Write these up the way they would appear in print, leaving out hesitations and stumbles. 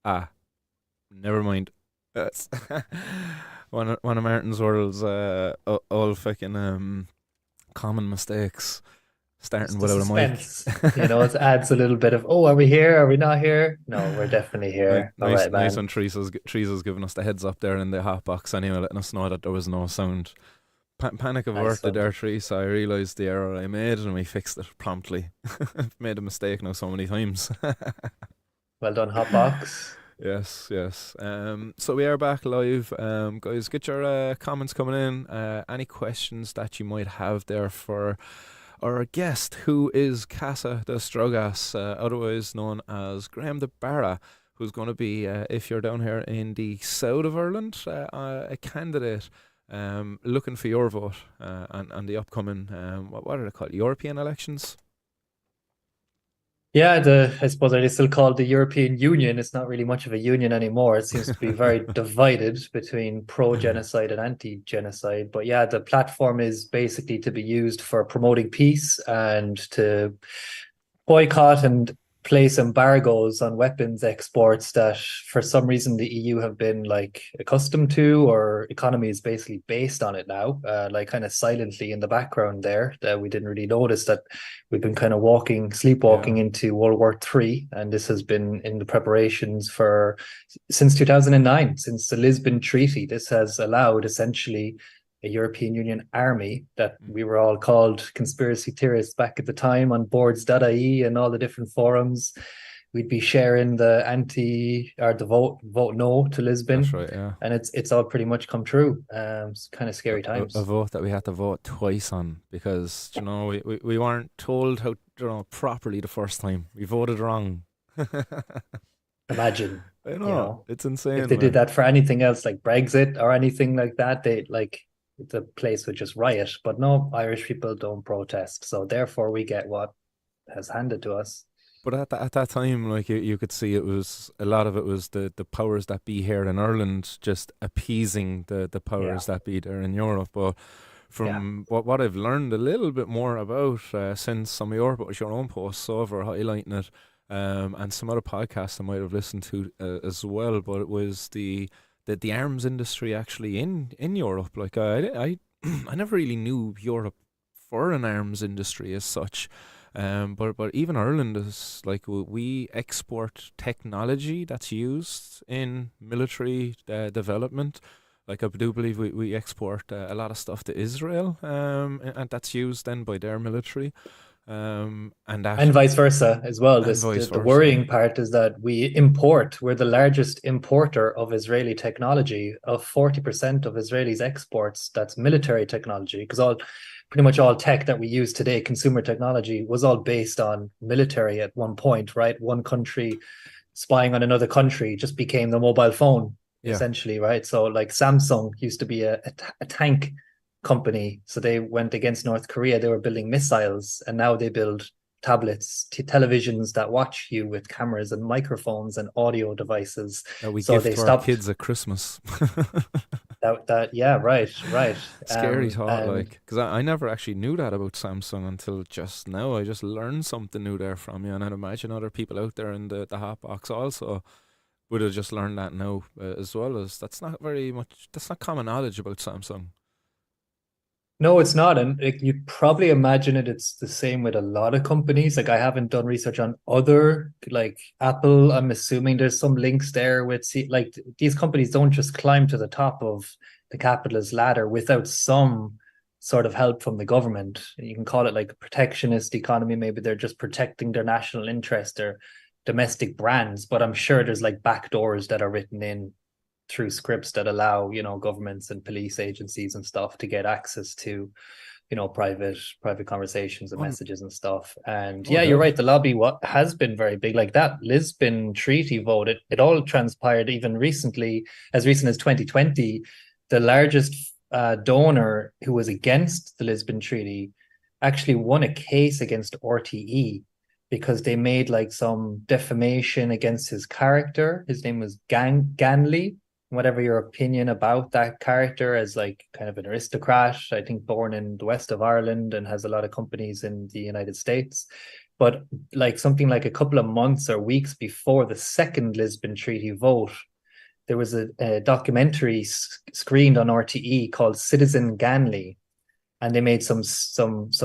Ah, never mind. That's one of Martin's World's all fucking common mistakes. Just Starting the without a mic. suspense, it adds a little bit of, oh, are we here? Are we not here? No, we're definitely Nice, here. All nice, right, nice man. when Teresa's giving us the heads up there in the hot box anyway, letting us know that there was no sound. Panic Nice averted one. there, Teresa. I realised the error I made and we fixed it promptly. I've made a mistake now so many times. Well done, Hotbox. Yes, yes. So we are back live. Guys, get your comments coming in. Any questions that you might have there for our guest, who is Casa de Strogas, otherwise known as Graham De Barra, who's going to be, if you're down here in the south of Ireland, a candidate looking for your vote and the upcoming, what are they called, European elections? Yeah, I suppose it is still called the European Union. It's not really much of a union anymore. It seems to be very divided between pro-genocide and anti-genocide. But yeah, the platform is basically to be used for promoting peace and to boycott and place embargoes on weapons exports that for some reason the EU have been like accustomed to, or economy is basically based on it now, like kind of silently in the background there, that we didn't really notice that we've been kind of Yeah. sleepwalking into World War III, and this has been in the preparations for since 2009, since the Lisbon Treaty. This has allowed essentially a European Union army that we were all called conspiracy theorists back at the time on boards.ie and all the different forums. We'd be sharing the anti or the vote no to That's Lisbon, right, yeah. and it's all pretty much come true. It's kind of a, scary a times. vote that we had to vote twice on because we weren't told how properly the first time. We voted wrong. Imagine, I you know know, it's if insane, they did man. that for anything else like Brexit or anything like that, they like the place would just riot. But no, Irish people don't protest, so therefore we get what has handed to us. But at that time, like you could see, it was a lot of it was the powers that be here in Ireland just appeasing the Yeah, powers that be there in Europe. But yeah. from what I've learned a little bit more about since some of your own posts over highlighting it, and some other podcasts I might have listened to as well. But it was the arms industry actually in Europe. Like I I never really knew Europe for an arms industry as such. But even Ireland is like we export technology that's used in military development. Like I do believe we export a lot of stuff to Israel, and that's used then by their military, and that And vice versa as well. and This vice the versa. worrying part is that we import. We're the largest importer of Israeli technology. Of 40% of Israelis' exports, that's military technology. Because all pretty much all tech that we use today, consumer technology, was all based on military at one point, right? One country spying on another country just became the mobile phone, Yeah, essentially, right? So like Samsung used to be a tank company, so they went against North Korea. They were building missiles, and now they build tablets, televisions that watch you with cameras and microphones and audio devices. that we So gift they to our stopped kids at Christmas. that. Yeah, right, right. Scary thought, And like, because I never actually knew that about Samsung until just now. I just learned something new there from you, and I'd imagine other people out there in the hot box also would have just learned that now, as well. As that's not common knowledge about Samsung. no, it's not. And like, you probably imagine it's the same with a lot of companies. Like I haven't done research on other like Apple. I'm assuming there's some links there with like these companies don't just climb to the top of the capitalist ladder without some sort of help from the government. You can call it like a protectionist economy. Maybe they're just protecting their national interest or domestic brands, but I'm sure there's like back doors that are written in through scripts that allow governments and police agencies and stuff to get access to private conversations and Oh, messages and stuff. And no yeah, you're doubt. right, the lobby what has been very big, like that Lisbon Treaty vote. It all transpired even recently, as recent as 2020. The largest donor who was against the Lisbon Treaty actually won a case against RTE because they made like some defamation against his character. His name was Ganley, whatever your opinion about that character as like kind of an aristocrat, I think born in the west of Ireland and has a lot of companies in the United States. But like something like a couple of months or weeks before the second Lisbon Treaty vote, there was a documentary screened on RTE called Citizen Ganley, and they made some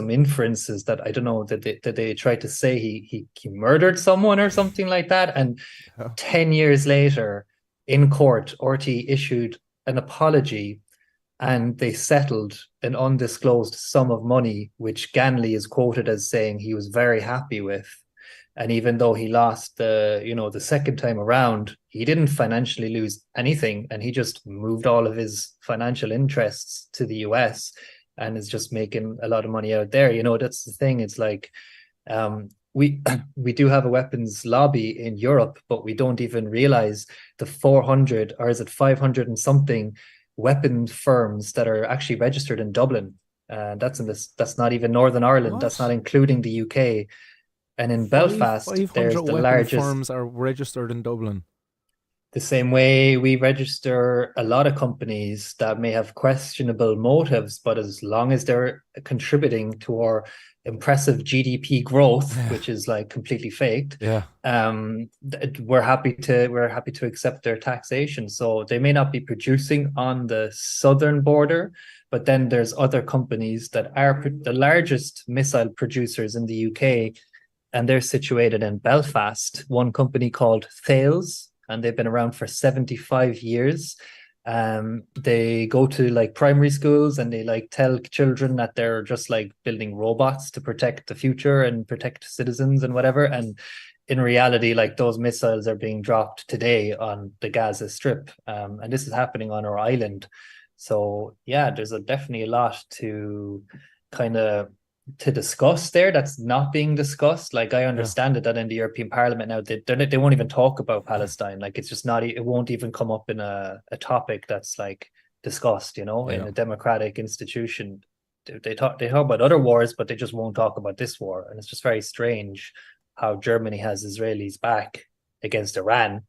inferences that I don't know that they tried to say he murdered someone or something like that. And Yeah. 10 years later, in court, RTE issued an apology, and they settled an undisclosed sum of money, which Ganley is quoted as saying he was very happy with. And even though he lost the second time around, he didn't financially lose anything, and he just moved all of his financial interests to the US and is just making a lot of money out there. That's the thing. It's like we we do have a weapons lobby in Europe, but we don't even realize the 400, or is it 500 and something weapon firms that are actually registered in Dublin. That's not even Northern Ireland. That's not What? including the UK. And in Belfast, Five hundred there's the weapon largest, firms are registered in Dublin. the same way we register a lot of companies that may have questionable motives, but as long as they're contributing to our impressive GDP growth, Yeah. which is like completely faked, Yeah. we're happy to accept their taxation. So they may not be producing on the southern border, but then there's other companies that are the largest missile producers in the UK, and they're situated in Belfast. One company called Thales, and they've been around for 75 years. They go to like primary schools and they like tell children that they're just like building robots to protect the future and protect citizens and whatever. And in reality, like those missiles are being dropped today on the Gaza Strip, and this is happening on our island. So yeah, there's definitely a lot kind of to discuss there that's not being discussed. Like I Yeah. understand it that in the European Parliament now they won't even talk about Palestine. Like it's just not, it won't even come up in a topic that's like discussed, in Yeah. a democratic institution. They talk about other wars, but they just won't talk about this war. And it's just very strange how Germany has Israelis back against Iran,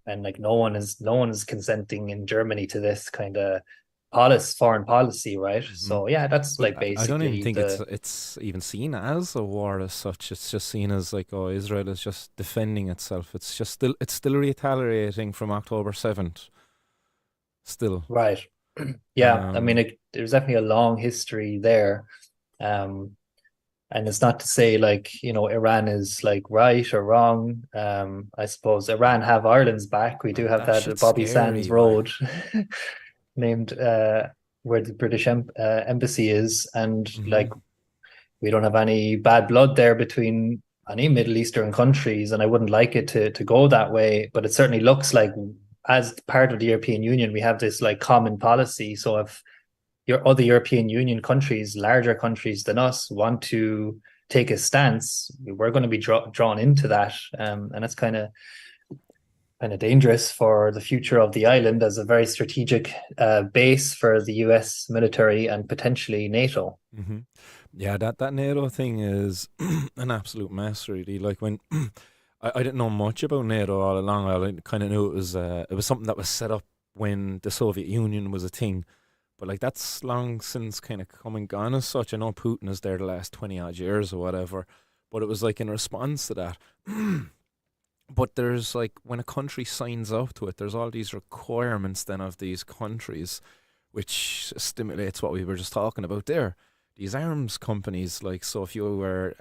and like no one is consenting in Germany to this kind of foreign policy, right? Hmm. So yeah, that's But like I don't even basically think the it's even seen as a war as such. It's just seen as like, oh, Israel is just defending itself. It's still retaliating from October 7th. Still. right. Yeah, I mean, Um there's definitely a long history there. Um, and it's not to say like, Iran is like right or wrong. I suppose Iran have Ireland's back. We do like have that that shit's Bobby Sands scary, like. Road named where the British embassy is, and Hmm. like we don't have any bad blood there between any Middle Eastern countries, and I wouldn't like it to go that way. But it certainly looks like, as part of the European Union, we have this like common policy. So if your other European Union countries, larger countries than us, want to take a stance, we're going to be drawn into that, and that's kind of dangerous for the future of the island as a very strategic base for the US military and potentially NATO. Hmm. Yeah, that NATO thing is an absolute mess, really. Like when I didn't know much about NATO all along. I kind of knew it was something that was set up when the Soviet Union was a thing. But like that's long since kind of come and gone as such. I know Putin is there the last 20 odd years or whatever, but it was like in response to that. But there's like when a country signs up to it, there's all these requirements then of these countries, which stimulates what we were just talking about there. These arms companies, like, so if you were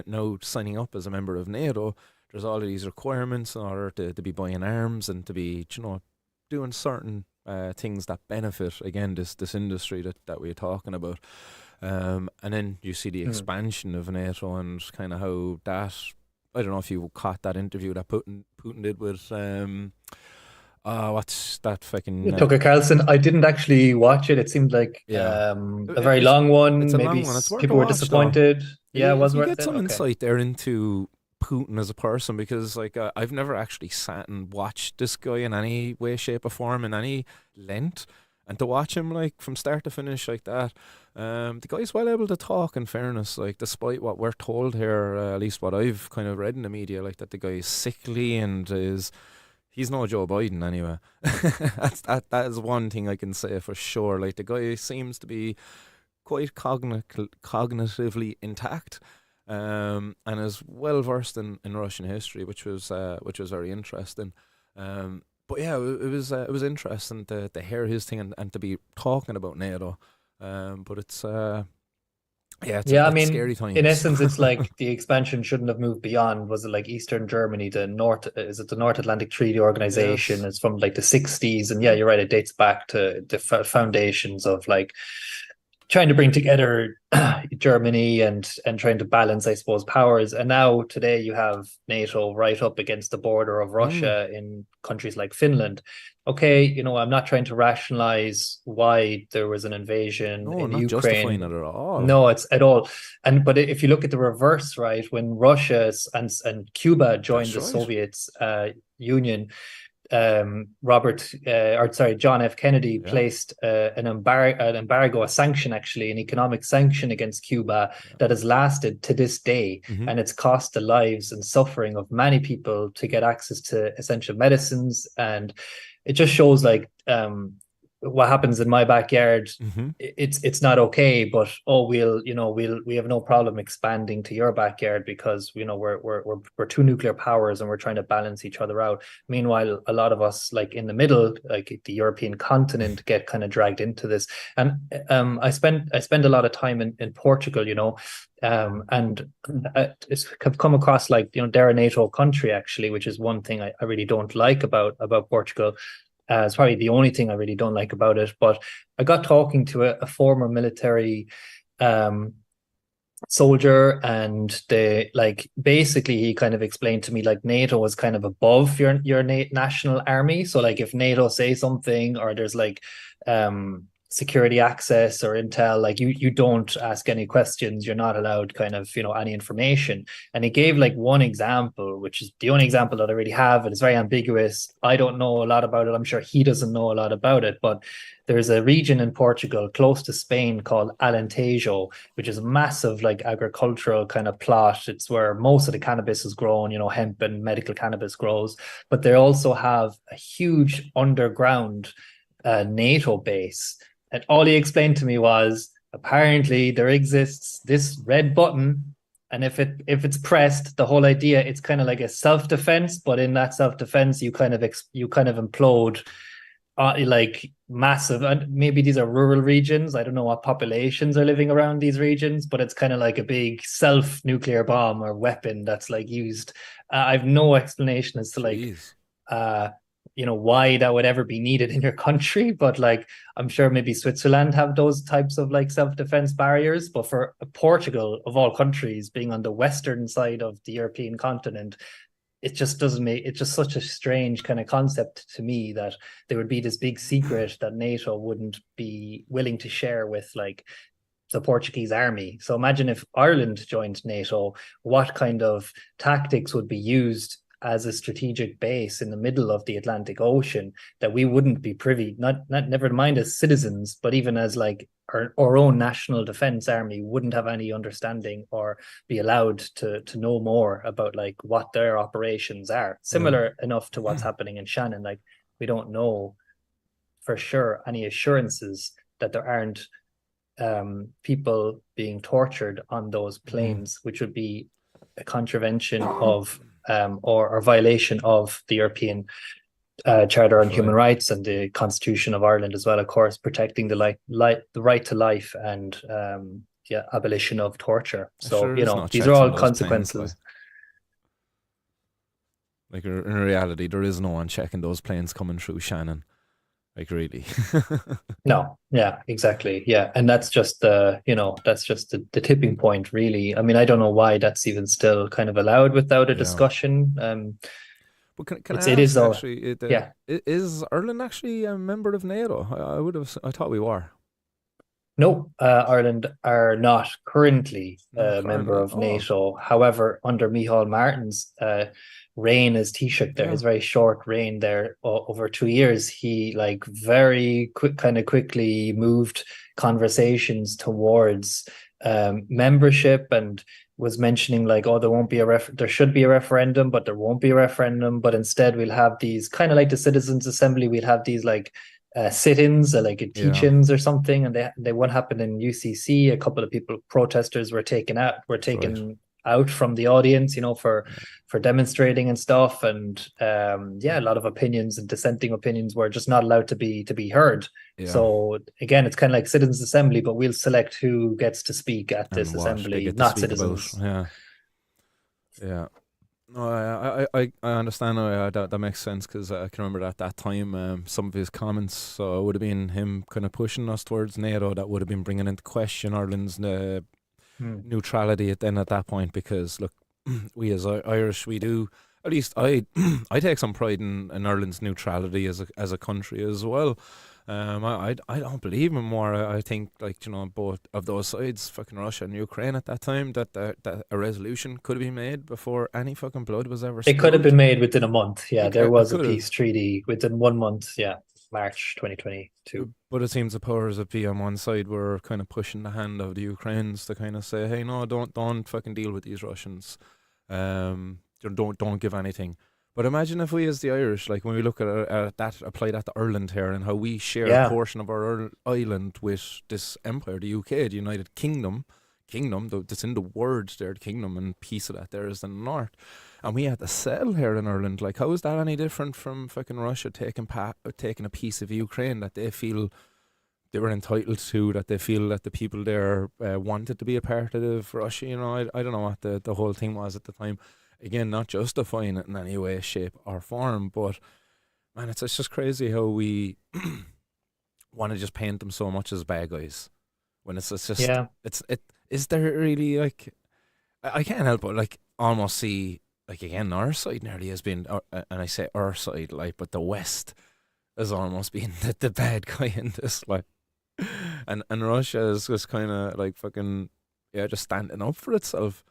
now signing up as a member of NATO, there's all of these requirements in order to be buying arms and to be, doing certain things that benefit, again, this industry that we're talking about. And then you see the Hmm. expansion of NATO and kind of how that. I don't know if you caught that interview that Putin did with what's that fucking Tucker Carlson, I didn't actually watch it. It seemed like yeah. a very long It's one. a Maybe long one. It's worth a people were watch though. disappointed. Yeah, it was You worth get it. some Okay. insight there into Putin as a person, because like I've never actually sat and watched this guy in any way, shape, or form in any length, and to watch him like from start to finish like that, the guy's well able to talk. In fairness, like despite what we're told here, at least what I've kind of read in the media, like that the guy is sickly and is He's no Joe Biden anyway. That is one thing I can say for sure. Like the guy seems to be quite cognitively intact, and is well versed in Russian history, which was very interesting. But yeah, it was interesting to hear his thing and to be talking about NATO. But it's yeah, Yeah, I it's mean, scary in times. essence, it's like the expansion shouldn't have moved beyond. Was it like Eastern Germany, the North, is it the North Atlantic Treaty Organization? Yes. It's from like the 60s. And yeah, Hmm. you're right, it dates back to the foundations of like trying to bring together Germany and trying to balance, I suppose, powers. And now today you have NATO right up against the border of Mm. Russia in countries like Finland. Okay, I'm not trying to rationalize why there was an invasion No, in not justifying it Ukraine. at all. No, it's at all. And but if you look at the reverse, right, when Russia and Cuba joined That's the right. Soviet Union, John F. Kennedy Yeah. placed an embargo, a sanction, actually, an economic sanction against Cuba Yeah. that has lasted to this day, Hmm. and it's cost the lives and suffering of many people to get access to essential medicines, and it just shows like what happens in my backyard. Hmm. It's not okay, but oh, we have no problem expanding to your backyard because we're two nuclear powers and we're trying to balance each other out. Meanwhile, a lot of us, like in the middle, like the European continent, get kind of dragged into this. And I spend a lot of time in Portugal, and I've come across, like, they're a NATO country, actually, which is one thing I really don't like about Portugal. It's probably the only thing I really don't like about it. But I got talking to a former military um, soldier, and they, like, basically he kind of explained to me like NATO was kind of above your national army. So like if NATO say something, or there's like security access or intel, like you don't ask any questions, you're not allowed kind of any information. And he gave like one example, which is the only example that I really have, and it's very ambiguous. I don't know a lot about it. I'm sure he doesn't know a lot about it, but there's a region in Portugal close to Spain called Alentejo, which is a massive like agricultural kind of plot. It's where most of the cannabis is grown, hemp and medical cannabis grows. But they also have a huge underground NATO base. And all he explained to me was, apparently there exists this red button, and if it's pressed, the whole idea, it's kind of like a self-defense, but in that self-defense you kind of implode, like massive. And maybe these are rural regions. I don't know what populations are living around these regions, but it's kind of like a big self nuclear bomb or weapon that's like used. I've no explanation as to like Jeez. uh why that would ever be needed in your country, but like I'm sure maybe Switzerland have those types of like self-defense barriers. But for Portugal, of all countries, being on the western side of the European continent, it just doesn't make, it's just such a strange kind of concept to me that there would be this big secret that NATO wouldn't be willing to share with like the Portuguese army. So imagine if Ireland joined NATO, what kind of tactics would be used as a strategic base in the middle of the Atlantic Ocean that we wouldn't be privy, not never mind as citizens, but even as like our own national defense army wouldn't have any understanding or be allowed to know more about like what their operations are. Yeah. Similar enough to what's happening in Shannon. Like we don't know for sure any assurances that there aren't people being tortured on those Mm. planes, which would be a contravention of or violation of the European Charter on That's Human right. Rights and the Constitution of Ireland as well, of course, protecting the right to life and yeah, abolition of torture. So Sure, there's no these are checks all on those planes, consequences. like in reality, there is no one checking those planes coming through Shannon. Like really. No, yeah, exactly. Yeah. And that's just the tipping point, really. I mean, I don't know why that's even still kind of allowed without a Yeah. discussion. But can I It is ask all, actually, yeah. is Ireland actually a member of NATO? I thought we were. No, Ireland are not currently No, a member currently. of Oh, NATO. However, under Micheál Martin's reign as Taoiseach there, yeah. his very short reign there over 2 years, he like very quickly moved conversations towards membership, and was mentioning like, oh, there should be a referendum, but there won't be a referendum. But instead, we'll have these kind of like the Citizens Assembly. We'll have these like sit-ins, like Yeah, teach-ins or something, and they what happened in UCC. A couple of protesters were that's right. taken out from the audience, Yeah, for demonstrating and stuff. And yeah, a lot of opinions and dissenting opinions were just not allowed to be heard. yeah. So again, it's kind of like citizens assembly, but we'll select who gets to speak at this And what they assembly, get to not speak about. citizens. Yeah, yeah. No, I understand now. That makes sense because I can remember at that time some of his comments. So it would have been him kind of pushing us towards NATO. That would have been bringing into question Ireland's Hmm. neutrality at that point. Because look, we as Irish, we do. At least I, I take some pride in Ireland's neutrality as a country as well. I don't believe him more. I think like both of those sides, fucking Russia and Ukraine at that time, that a resolution could have been made before any fucking blood was ever It could have spilled. been made within a month. Yeah, there It was a could have, peace treaty within 1 month. Yeah, March 2022. but it seems the powers that be on one side were kind of pushing the hand of the Ukrainians to kind of say, hey, no, don't fucking deal with these Russians. Don't give anything. But imagine if we, as the Irish, like when we look at that, apply that to Ireland here, and how we share a Yeah, portion of our island with this empire, the UK, the United Kingdom, that's in the words there, the kingdom, and piece of that there is the north, and we had to settle here in Ireland. Like, how is that any different from fucking Russia taking a piece of Ukraine that they feel they were entitled to, that they feel that the people there wanted to be a part of Russia? I don't know what the whole thing was at the time. Again, not justifying it in any way, shape, or form, but man, it's just crazy how we want to just paint them so much as bad guys when it's just yeah, it is there really like I can't help but like almost see like again our side nearly has been and I say our side like but the West has almost been the bad guy in this like and Russia is just kind of like fucking yeah just standing up for itself.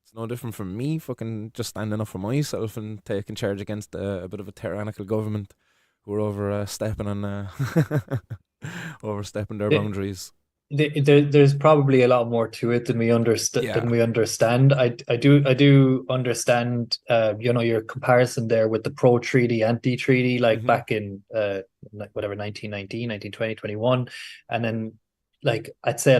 It's no different from me fucking just standing up for myself and taking charge against a bit of a tyrannical government who are overstepping and overstepping their it, boundaries. there's probably a lot more to it than Yeah. we understand. I do understand your comparison there with the pro treaty, anti treaty, like Hmm. back in like whatever 1919, 1920, 21. And then like I'd say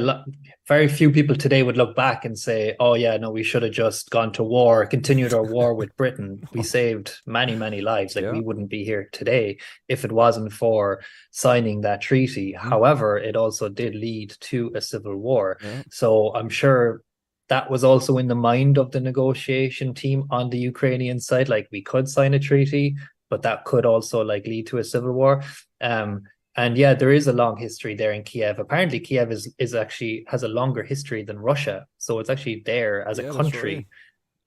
very few people today would look back and say, oh yeah, no, we should have just gone to war, continued our war with Britain. We saved many, many lives. Like Yeah. we wouldn't be here today if it wasn't for signing that treaty. Hmm. However, it also did lead to a civil war. Yeah. So I'm sure that was also in the mind of the negotiation team on the Ukrainian side. Like we could sign a treaty, but that could also like lead to a civil war. Um, and yeah, there is a long history there in Kiev. Apparently, Kiev is actually has a longer history than Russia. So it's actually there as a Yeah, that's right. country.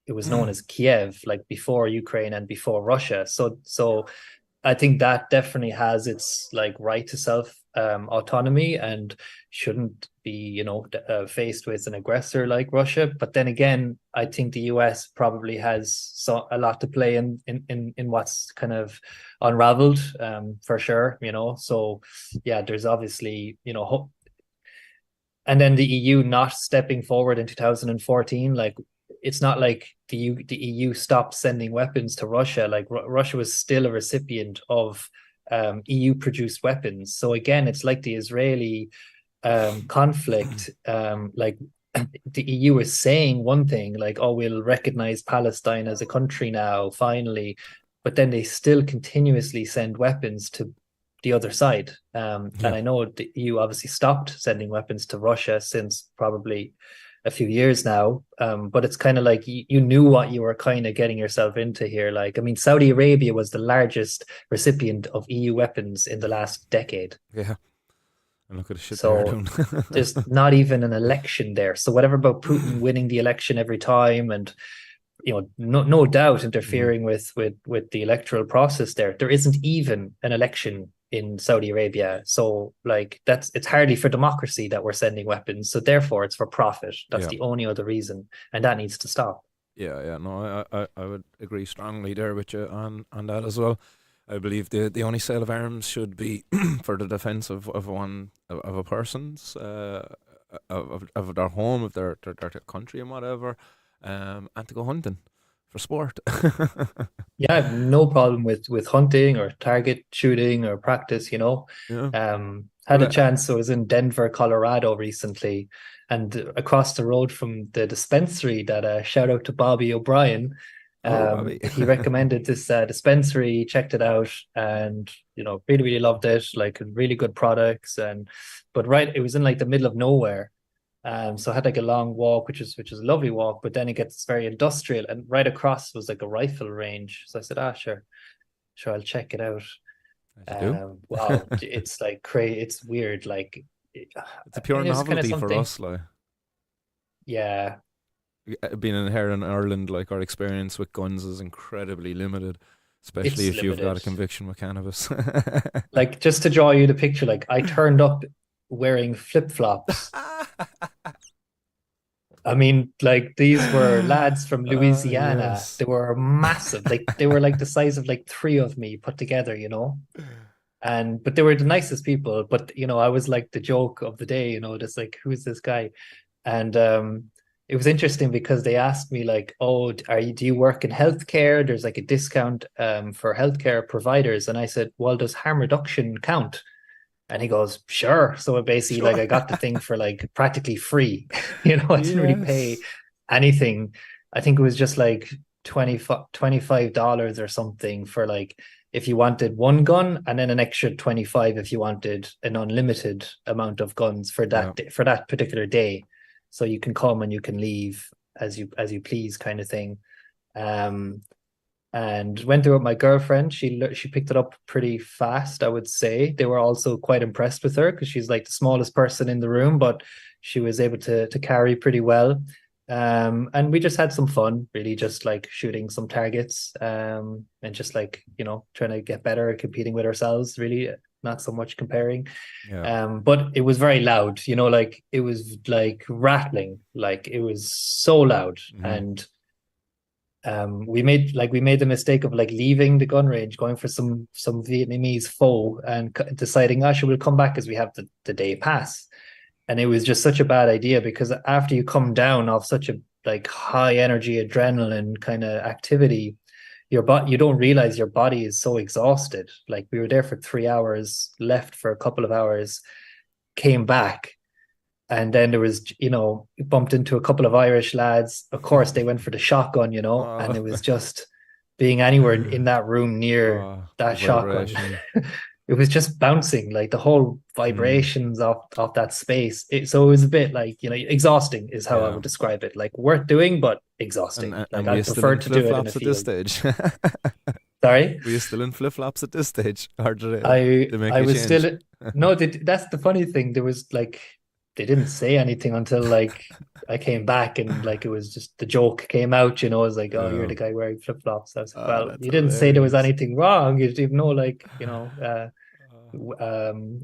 It was known as Kiev, like before Ukraine and before Russia. So I think that definitely has its like right to self autonomy and shouldn't be faced with an aggressor like Russia. But then again, I think the US probably has a lot to play in what's kind of unraveled for sure. So yeah, there's obviously and then the EU not stepping forward in 2014, like it's not like the EU stopped sending weapons to Russia. Like Russia was still a recipient of EU produced weapons. So again, it's like the Israeli conflict. Like the EU is saying one thing, like, oh, we'll recognize Palestine as a country now, finally, but then they still continuously send weapons to the other side. And Yeah. I know the EU obviously stopped sending weapons to Russia since probably a few years now. But it's kind of like you knew what you were kind of getting yourself into here. Like, I mean, Saudi Arabia was the largest recipient of EU weapons in the last decade. Yeah. And look at the shit they are So doing. there's not even an election there. So whatever about Putin winning the election every time and no doubt Hmm. interfering with the electoral process there isn't even an election in Saudi Arabia. So like it's hardly for democracy that we're sending weapons. So therefore it's for profit. That's Yeah. the only other reason. And that needs to stop. Yeah. Yeah. No, I would agree strongly there with you on that as well. I believe the only sale of arms should be for the defence of a person's of their home, of their country and whatever, and to go hunting for sport. Yeah, I have no problem with hunting or target shooting or practice, you know. Yeah. Had Well, a chance, I was in Denver, Colorado recently, and across the road from the dispensary that shout out to Bobby O'Brien. oh, Bobby. He recommended this dispensary, checked it out, and really, really loved it. Like really good products, but right, it was in like the middle of nowhere. So I had like a long walk, which is a lovely walk, but then it gets very industrial, and right across was like a rifle range. So I said, sure, sure, I'll check it out. As you do. Wow, it's like crazy. It's weird. Like It's a pure it was kind of novelty for something. us, like Yeah, being in here in Ireland. Like our experience with guns is incredibly limited, especially it's if you've got limited. a conviction with cannabis. Like just to draw you the picture, like I turned up wearing flip-flops. I mean, like these were lads from Louisiana. Yes. They were massive. Like they were like the size of like three of me put together, you know. And but they were the nicest people. But I was like the joke of the day, just like who's this guy? And it was interesting because they asked me like, "Oh, do you work in healthcare? There's like a discount for healthcare providers." And I said, "Well, does harm reduction count?" And he goes, "Sure." So basically, like, Sure. I got the thing for like practically free. I didn't really pay Yes. anything. I think it was just like $25 or something for like if you wanted one gun, and then an extra 25 if you wanted an unlimited amount of guns for Yeah. that particular day. So you can come and you can leave as you please, kind of thing. Um, and went there with my girlfriend. She picked it up pretty fast, I would say. They were also quite impressed with her because she's like the smallest person in the room, but she was able to carry pretty well. And we just had some fun, really, just like shooting some targets, and just like trying to get better at competing with ourselves. Really, not so much comparing. Yeah. But it was very loud. Like it was like rattling, like it was so loud. Hmm. And we made the mistake of like leaving the gun range, going for some Vietnamese pho, and deciding, actually we'll come back as we have the day pass. And it was just such a bad idea because after you come down off such a like high energy adrenaline kind of activity, you don't realize your body is so exhausted. Like we were there for 3 hours, left for a couple of hours, came back, and then there was, bumped into a couple of Irish lads. Of course, they went for the shotgun, and Oh, it was just being anywhere in that room near oh, the that shotgun. vibration. It was just bouncing, like the whole Mm, vibrations of that space. So it was a bit like, exhausting is how I yeah. would describe it. Like worth doing, but And exhausting. and Like and were you I'd still prefer in to flip do it in a flops at this field. stage? Sorry? Were you still in flip flops at this stage, or did I they make I you was change? still no, that's the funny thing. There was like they didn't say anything until like I came back, and like it was just the joke came out, it was like, "Oh, you're Yeah. the guy wearing flip-flops." I was like, Oh, "Well, that's you didn't say there was hilarious. anything wrong. You didn't know, like, Uh,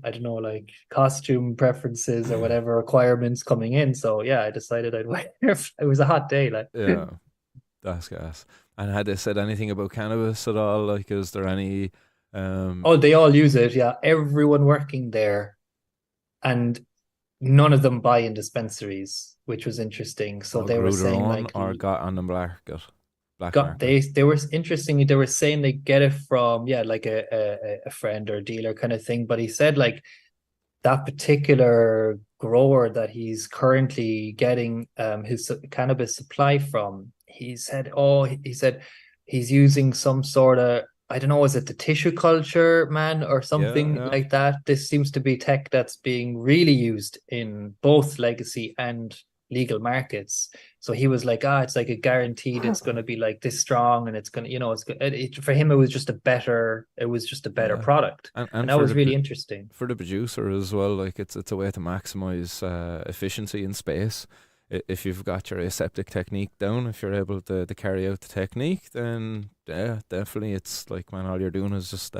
I don't know, like costume preferences or whatever requirements coming in." So yeah, I decided I'd wear it was a hot day, like. yeah, that's gas. And had they said anything about cannabis at all? Like, is there any um Oh, they all use it, yeah. Everyone working there, and none of them buy in dispensaries, which was interesting. So all they were grew their saying own like or got on the black got market? they were interestingly, they were saying they get it from, yeah, like a friend or a dealer kind of thing. But he said like that particular grower that he's currently getting his cannabis supply from, he said he's using some sort of, I don't know, is it the tissue culture, man, or Yeah, something yeah. like that? This seems to be tech that's being really used in both legacy and legal markets. So he was like, it's like a guaranteed it's going to be like this strong, and it's going to, for him it was just a better Yeah. product. And And that was really interesting. for the producer as well, like it's a way to maximize efficiency in space. If you've got your aseptic technique down, if you're able to carry out the technique, then yeah, definitely it's like, man, all you're doing is just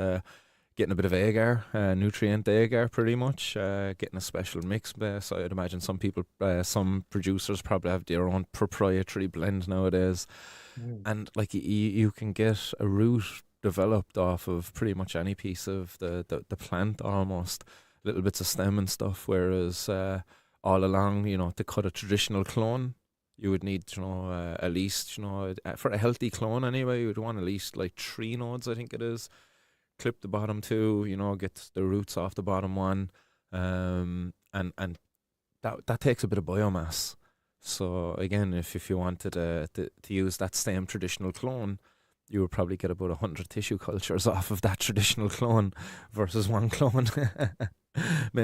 getting a bit of agar, nutrient agar, pretty much, getting a special mix. So I'd imagine some producers probably have their own proprietary blend nowadays, Mm. and like you can get a root developed off of pretty much any piece of the plant, almost little bits of stem and stuff, whereas all along, to cut a traditional clone, you would need, at least, for a healthy clone anyway, you would want at least like 3 nodes, I think it is. Clip the bottom two, get the roots off the bottom one, and that takes a bit of biomass. So again, if you wanted to use that same traditional clone, you would probably get about 100 tissue cultures off of that traditional clone versus one clone.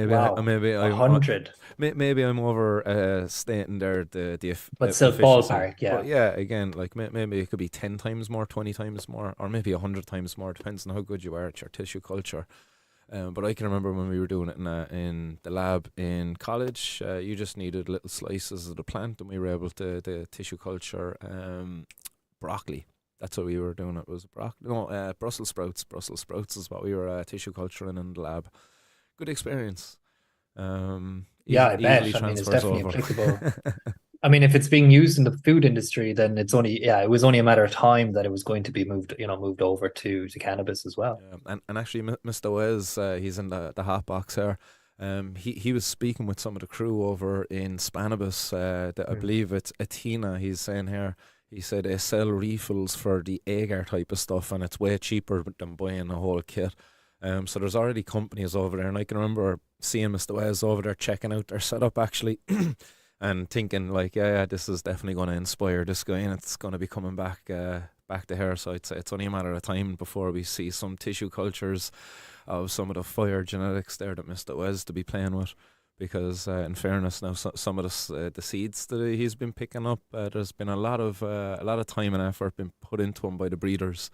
Wow, Maybe a I'm hundred. maybe I'm over stating there the But still efficiency. ballpark, But yeah. yeah, again, like maybe it could be 10 times more, 20 times more, or maybe 100 times more. Depends on how good you are at your tissue culture. But I can remember when we were doing it in the lab in college. You just needed little slices of the plant, and we were able to the tissue culture broccoli. That's what we were doing. It was broccoli. No, Brussels sprouts. Brussels sprouts is what we were tissue culturing in the lab. Good experience. Yeah, I Easily bet. I mean, it's transfers definitely over. applicable. I mean, if it's being used in the food industry, then it's only, yeah, it was only a matter of time that it was going to be moved over to cannabis as well. Yeah, and actually, Mr. Wes, he's in the hot box here. He was speaking with some of the crew over in Spanibus. I Mm. believe it's Athena. He's saying here. He said they sell refills for the agar type of stuff, and it's way cheaper than buying a whole kit. So there's already companies over there, and I can remember seeing Mr. Wes over there checking out their setup actually, and thinking like, yeah, this is definitely going to inspire this guy, and it's going to be coming back to here. So I'd say it's only a matter of time before we see some tissue cultures of some of the fire genetics there that Mr. Wes to be playing with. Because in fairness, now some of the seeds that he's been picking up, there's been a lot of time and effort been put into them by the breeders.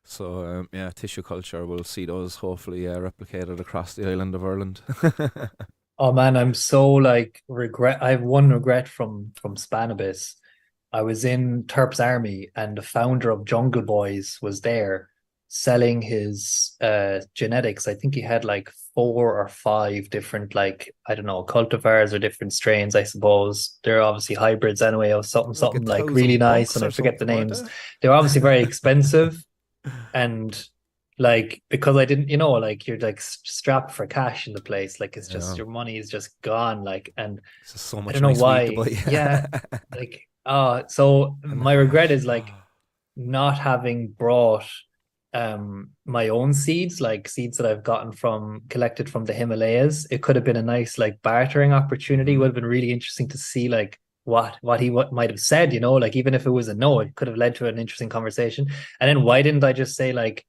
So yeah, tissue culture will see those hopefully replicated across the island of Ireland. Oh man, I'm so like regret. I have one regret from Spanibus. I was in Terp's Army, and the founder of Jungle Boys was there selling his genetics. I think he had like 4 or 5 different, like, I don't know, cultivars or different strains, I suppose. They're obviously hybrids anyway, or something, Like a something like really thousand nice, bucks and I or forget the something, weren't names. they? They were obviously very expensive, and like because I didn't, like you're like strapped for cash in the place. Like it's just Yeah, your money is just gone. Like, and it's just so I much don't know nice weed to why. buy. Yeah, like so And my regret is like not having brought my own seeds, like seeds that I've gotten from collected from the Himalayas. It could have been a nice like bartering opportunity. It would mhm. have been really interesting to see like what might have said, like even if it was a no, it could have led to an interesting conversation. And then why didn't I just say like,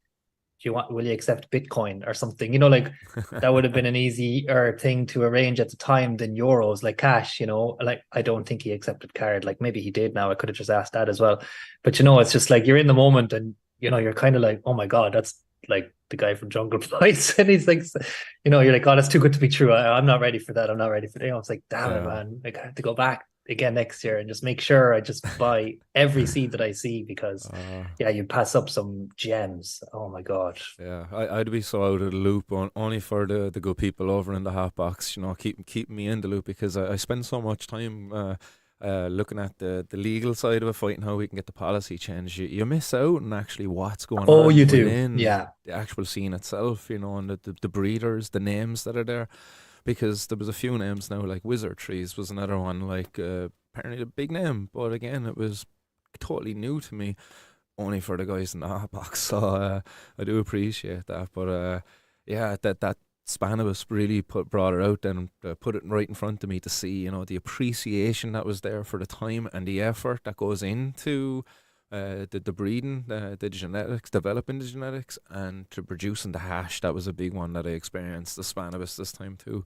will you accept Bitcoin or something? Like that would have been an easier thing to arrange at the time than euros, like cash. Like I don't think he accepted card. Like maybe he did now. I could have just asked that as well. But it's just like you're in the moment, and you're kind of like, oh my god, that's like the guy from Jungle Boys, and he's like, you're like, oh, that's too good to be true. I'm not ready for that. I'm not ready for that. It's like, damn it, Yeah. man. Like I have to go back again next year and just make sure I just buy every seed that I see, because Uh, yeah, you pass up some gems. Oh my god. yeah, I'd be so out of the loop only for the good people over in the hot box, keep me in the loop because I spend so much time looking at the legal side of it, fighting how we can get the policy changed. You miss out on actually what's going Oh, you on do. within Yeah. the actual scene itself, and the breeders, the names that are there. Because there was a few names now, like Wizard Trees was another one, like apparently a big name, but again, it was totally new to me only for the guys in the hot box. So I do appreciate that. But yeah, that span of us really brought it out and put it right in front of me to see, the appreciation that was there for the time and the effort that goes into the breeding, the genetics, developing the genetics, and to producing the hash. That was a big one that I experienced the span of us this time too.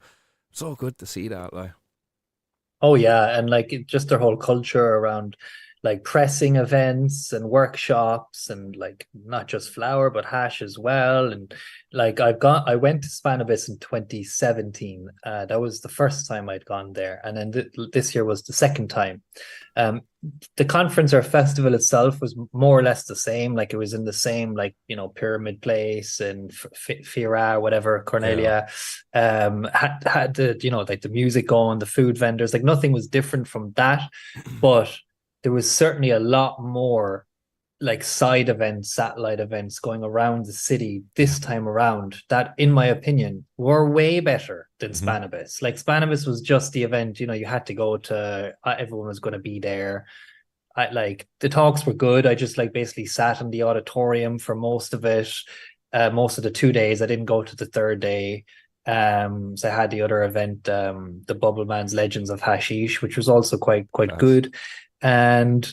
So good to see that, like. Oh yeah, and like just their whole culture around like pressing events and workshops, and like not just flour but hash as well. And like I went to Spanibus in 2017. That was the first time I'd gone there, and then this year was the second time. Um, the conference or festival itself was more or less the same. Like it was in the same like Pyramid Place and Fira, whatever, Yeah. Cornelia. Had the like the music going, the food vendors. Like nothing was different from that, but there was certainly a lot more. like side events, satellite events going around the city this time around that, in my opinion, were way better than Hmm. Spanibus. Like Spanibus was just the event, you had to go to, everyone was going to be there. I like the talks were good. I just like basically sat in the auditorium for most of it, most of the 2 days. I didn't go to the third day. So I had the other event, the Bubble Man's Legends of Hashish, which was also quite Class. good. And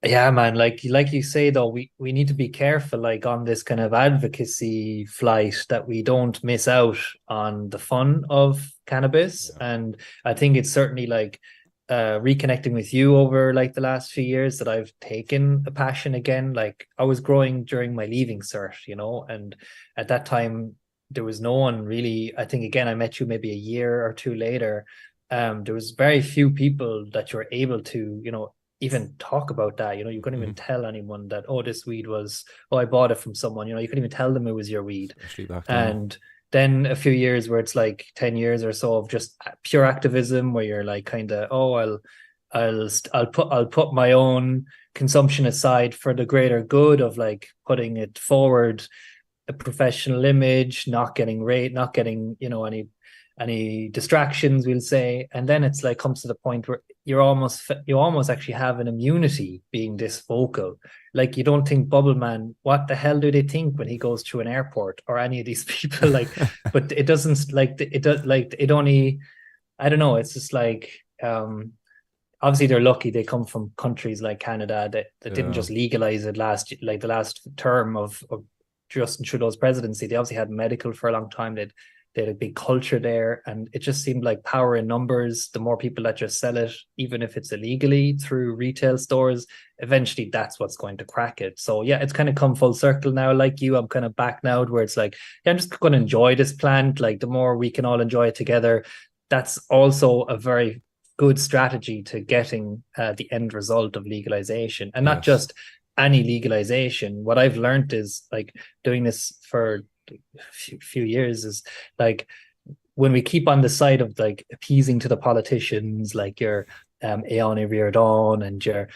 yeah, man, like you say though, we need to be careful, like on this kind of advocacy flight, that we don't miss out on the fun of cannabis. Yeah. And I think it's certainly like reconnecting with you over like the last few years that I've taken a passion again. Like I was growing during my leaving cert, and at that time there was no one really. I think again I met you maybe a year or two later. There was very few people that you're able to, even talk about that. You couldn't Hmm. even tell anyone that, oh, this weed was, oh, I bought it from someone. You couldn't even tell them it was your weed. Especially back then. And then a few years where it's like 10 years or so of just pure activism, where you're like kind of, oh, I'll put my own consumption aside for the greater good of like putting it forward, a professional image, not getting rate, not getting, any distractions, we'll say. And then it's like comes to the point where you almost actually have an immunity being this vocal. Like you don't think Bubble Man, what the hell do they think when he goes to an airport, or any of these people? Like, but it doesn't, like it does, like it only, I don't know. It's just like obviously they're lucky they come from countries like Canada that didn't Yeah. just legalize it the last term of Justin Trudeau's presidency. They obviously had medical for a long time. They had a big culture there, and it just seemed like power in numbers. The more people that just sell it, even if it's illegally through retail stores, eventually that's what's going to crack it. So yeah, it's kind of come full circle now. Like you, I'm kind of back now where it's like, yeah, I'm just going to enjoy this plant. Like the more we can all enjoy it together, that's also a very good strategy to getting the end result of legalization, and not Yes. just any legalization. What I've learned is like doing this for a few years is like when we keep on the side of like appeasing to the politicians, like your Aoife Riordan and your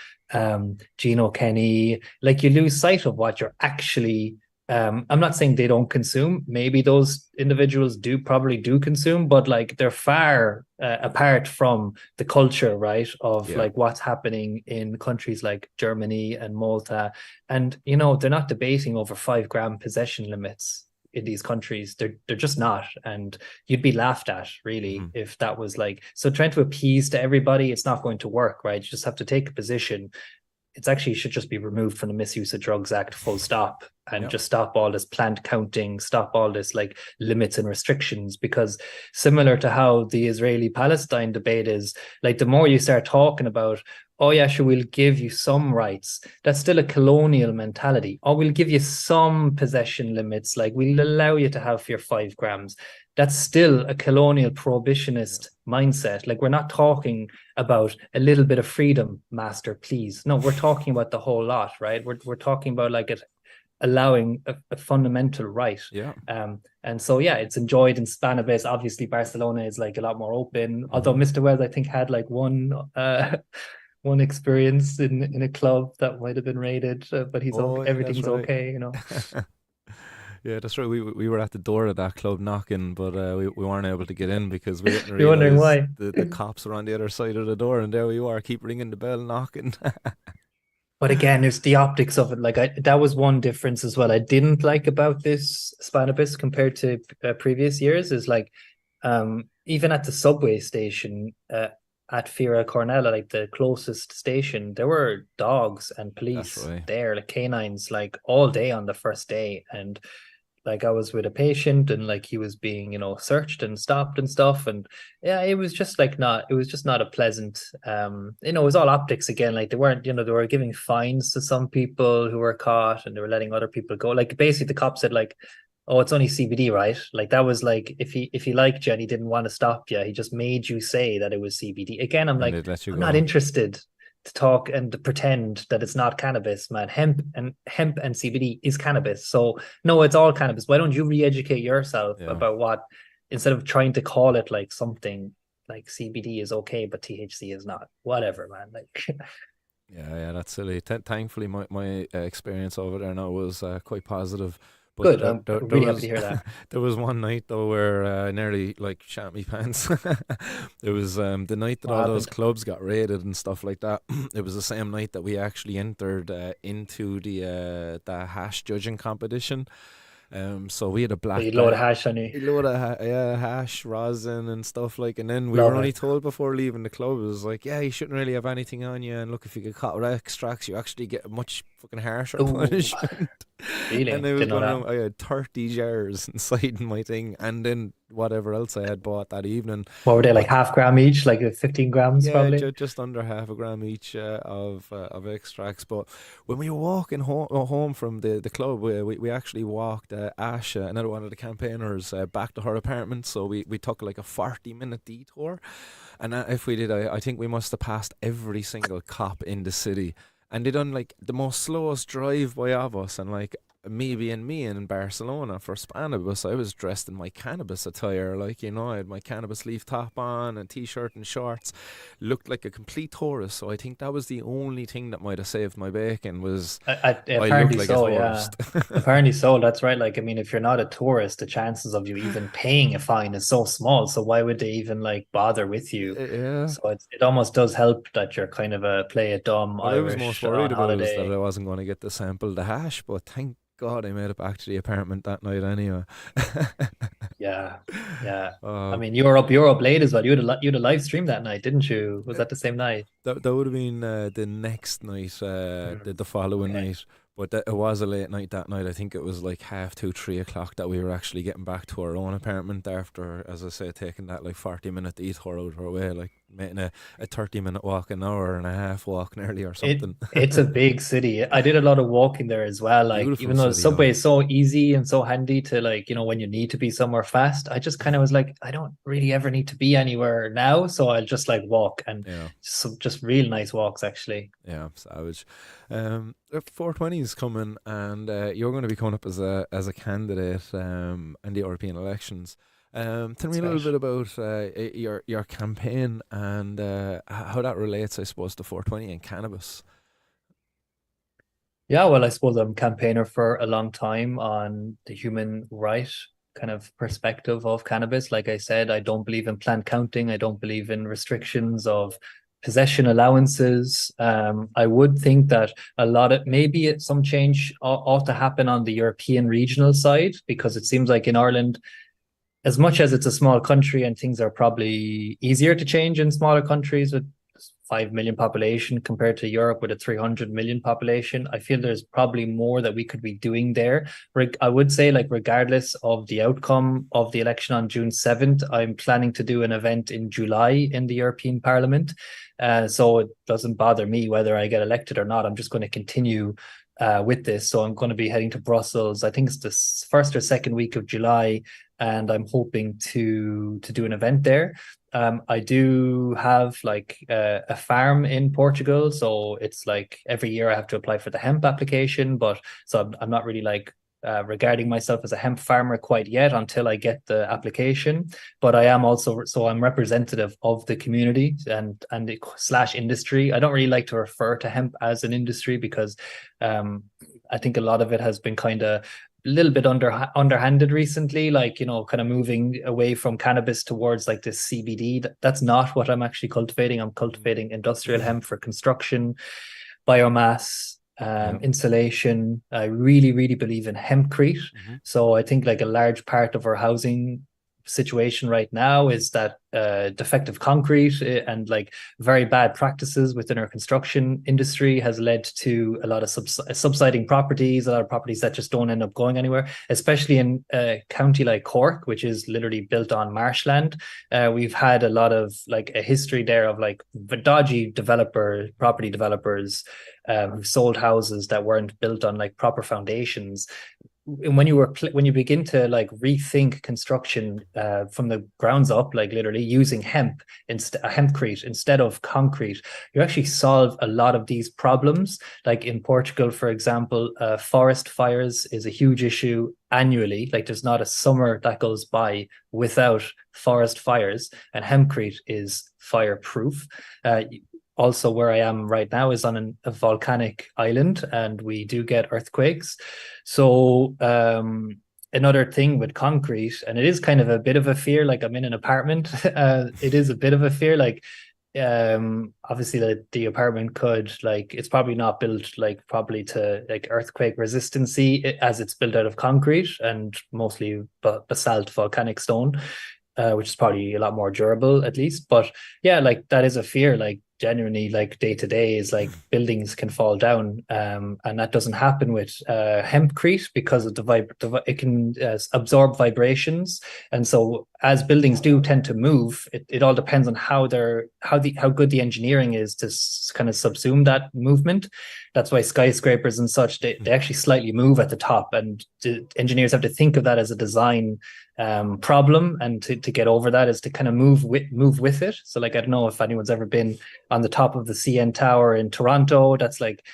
Gino Kenny, like you lose sight of what you're actually. I'm not saying they don't consume. Maybe those individuals probably do consume, but like they're far apart from the culture, right? Of Yeah. like what's happening in countries like Germany and Malta. And, they're not debating over 5 gram possession limits in these countries. They're just not. And you'd be laughed at really Hmm. if that was like, so trying to appease to everybody, it's not going to work, right? You just have to take a position. It's actually should just be removed from the Misuse of Drugs Act, full stop, and Yeah. just stop all this plant counting, stop all this like limits and restrictions. Because similar to how the Israeli-Palestine debate is, like the more you start talking about, oh yeah, sure, we'll give you some rights, that's still a colonial mentality. Or we'll give you some possession limits, like we'll allow you to have your 5 grams. That's still a colonial Yeah. prohibitionist mindset. Like we're not talking about a little bit of freedom, master, please. No, we're talking about the whole lot, right? We're talking about like it allowing a fundamental right. Yeah. And so yeah, it's enjoyed in Spanish. Obviously, Barcelona is like a lot more open. Although Hmm. Mr. Wells, I think, had like one experience in a club that might have been raided, but he's okay. Oh, yeah, that's Everything's right. okay. Yeah, that's right. We were at the door of that club knocking, but we weren't able to get in because we didn't You're wondering realize why. the cops were on the other side of the door, and there we are, keep ringing the bell, knocking. But again, there's the optics of it. Like that was one difference as well. I didn't like about this Spanibus compared to previous years is like, even at the subway station at Fira Cornella, like the closest station, there were dogs and That's police right. there, like canines, like all day on the first day. And like I was with a patient and like he was being, searched and stopped and stuff. And yeah, it was just not a pleasant, it was all optics again. Like they weren't, they were giving fines to some people who were caught and they were letting other people go. Like basically the cop said like, oh, it's only CBD, right? Like that was like, if he liked you and he didn't want to stop you, he just made you say that it was CBD. Again, I'm And like, they'd let you I'm not go. interested to talk and to pretend that it's not cannabis, man. Hemp and CBD is cannabis. So no, it's all cannabis. Why don't you re-educate yourself Yeah. about what, instead of trying to call it like something like CBD is okay, but THC is not. Whatever, man. Like Yeah, that's silly. Thankfully, my experience over there now was quite positive. But Good. I'm there really happy to was hear that. there was one night though where I nearly like shat me pants. It was the night that What all those happened? clubs got raided and stuff like that. It was the same night that we actually entered into the hash judging competition. So we had a So black you load belt, a hash on you. a load of yeah, hash, rosin, and stuff like. And then we were Love only it. told before leaving the club, it was like, yeah, you shouldn't really have anything on you. And look, if you get caught with extracts, you actually get a much fucking harsher Oh, punishment. And really? I was Didn't know going that. around. I had 30 jars inside my thing, and then whatever else I had bought that evening. What were they, like But half gram each, like 15 grams yeah, probably? just under half a gram each of extracts. But when we were walking home from the club, we actually walked Ash, another one of the campaigners, back to her apartment. So we took like a 40-minute detour. And if we did, I think we must have passed every single cop in the city. And they done like the most slowest drive by of us. And like me being me in Barcelona for Spanibus, I was dressed in my cannabis attire. Like, I had my cannabis leaf top on and t shirt and shorts. Looked like a complete tourist. So I think that was the only thing that might have saved my bacon was I looked Apparently like a so, yeah. tourist. Apparently so. That's right. Like, I mean, if you're not a tourist, the chances of you even paying a fine is so small. So why would they even like bother with you? Yeah. So it almost does help that you're kind of a play it dumb What I was most Irish worried on about is that holiday. I wasn't going to get to sample the hash, but thank God I made it back to the apartment that night anyway. Yeah, yeah. I uh, mean, you were up late as well. You had a live stream that night, didn't you? Was that the same night? that would have been the next night, the following Okay. night. But it was a late night that night. I think it was like half 2, 3 o'clock that we were actually getting back to our own apartment after, as I say, taking that like 40-minute detour out of our way, like making a 30-minute walk, an hour and a half walk nearly or something. It's a big city. I did a lot of walking there as well. Like Beautiful even though the city though. subway is so easy and so handy to like, when you need to be somewhere fast, I just kind of was like, I don't really ever need to be anywhere now, so I'll just like walk and Yeah. just real nice walks actually. Yeah, savage. 420 is coming, and you're going to be coming up as a candidate in the European elections. Tell me a That's little right. bit about your campaign and how that relates, I suppose, to 420 and cannabis. Yeah, well, I suppose I'm campaigner for a long time on the human right kind of perspective of cannabis. Like I said, I don't believe in plant counting. I don't believe in restrictions of possession allowances. I would think that some change ought to happen on the European regional side because it seems like in Ireland, as much as it's a small country and things are probably easier to change in smaller countries with 5 million population compared to Europe with a 300 million population, I feel there's probably more that we could be doing there. I would say, like, regardless of the outcome of the election on June 7th, I'm planning to do an event in July in the European Parliament. So it doesn't bother me whether I get elected or not. I'm just going to continue with this. So I'm going to be heading to Brussels. I think it's the first or second week of July, and I'm hoping to do an event there. I do have like a farm in Portugal, so it's like every year I have to apply for the hemp application, but so I'm not really like regarding myself as a hemp farmer quite yet until I get the application. But I am also so I'm representative of the community and the slash industry. I don't really like to refer to hemp as an industry because I think a lot of it has been kind of a little bit underhanded recently, like, kind of moving away from cannabis towards like this CBD. That's not what I'm actually cultivating. I'm cultivating industrial hemp for construction, biomass, Yeah. insulation. I really, really believe in hempcrete. Hmm. So I think like a large part of our housing situation right now is that defective concrete and like very bad practices within our construction industry has led to a lot of subsiding properties, a lot of properties that just don't end up going anywhere, especially in a county like Cork, which is literally built on marshland. We've had a lot of like a history there of like dodgy property developers who sold houses that weren't built on like proper foundations. And when you begin to like rethink construction from the grounds up, like literally using hempcrete instead of concrete, you actually solve a lot of these problems. Like in Portugal, for example, forest fires is a huge issue annually. Like there's not a summer that goes by without forest fires, and hempcrete is fireproof. also where I am right now is on a volcanic island, and we do get earthquakes. So another thing with concrete, and it is kind of a bit of a fear, like I'm in an apartment. It is a bit of a fear, like obviously the apartment could, like, it's probably not built like probably to like earthquake resistancy as it's built out of concrete and mostly basalt volcanic stone, which is probably a lot more durable at least. But yeah, like that is a fear, like genuinely, like day to day is like buildings can fall down, and that doesn't happen with hempcrete because of it can absorb vibrations, and so as buildings do tend to move, it all depends on how good the engineering is to kind of subsume that movement. That's why skyscrapers and such, they actually slightly move at the top, and the engineers have to think of that as a design problem, and to get over that is to kind of move with it. So like, I don't know if anyone's ever been on the top of the CN Tower in Toronto. That's like,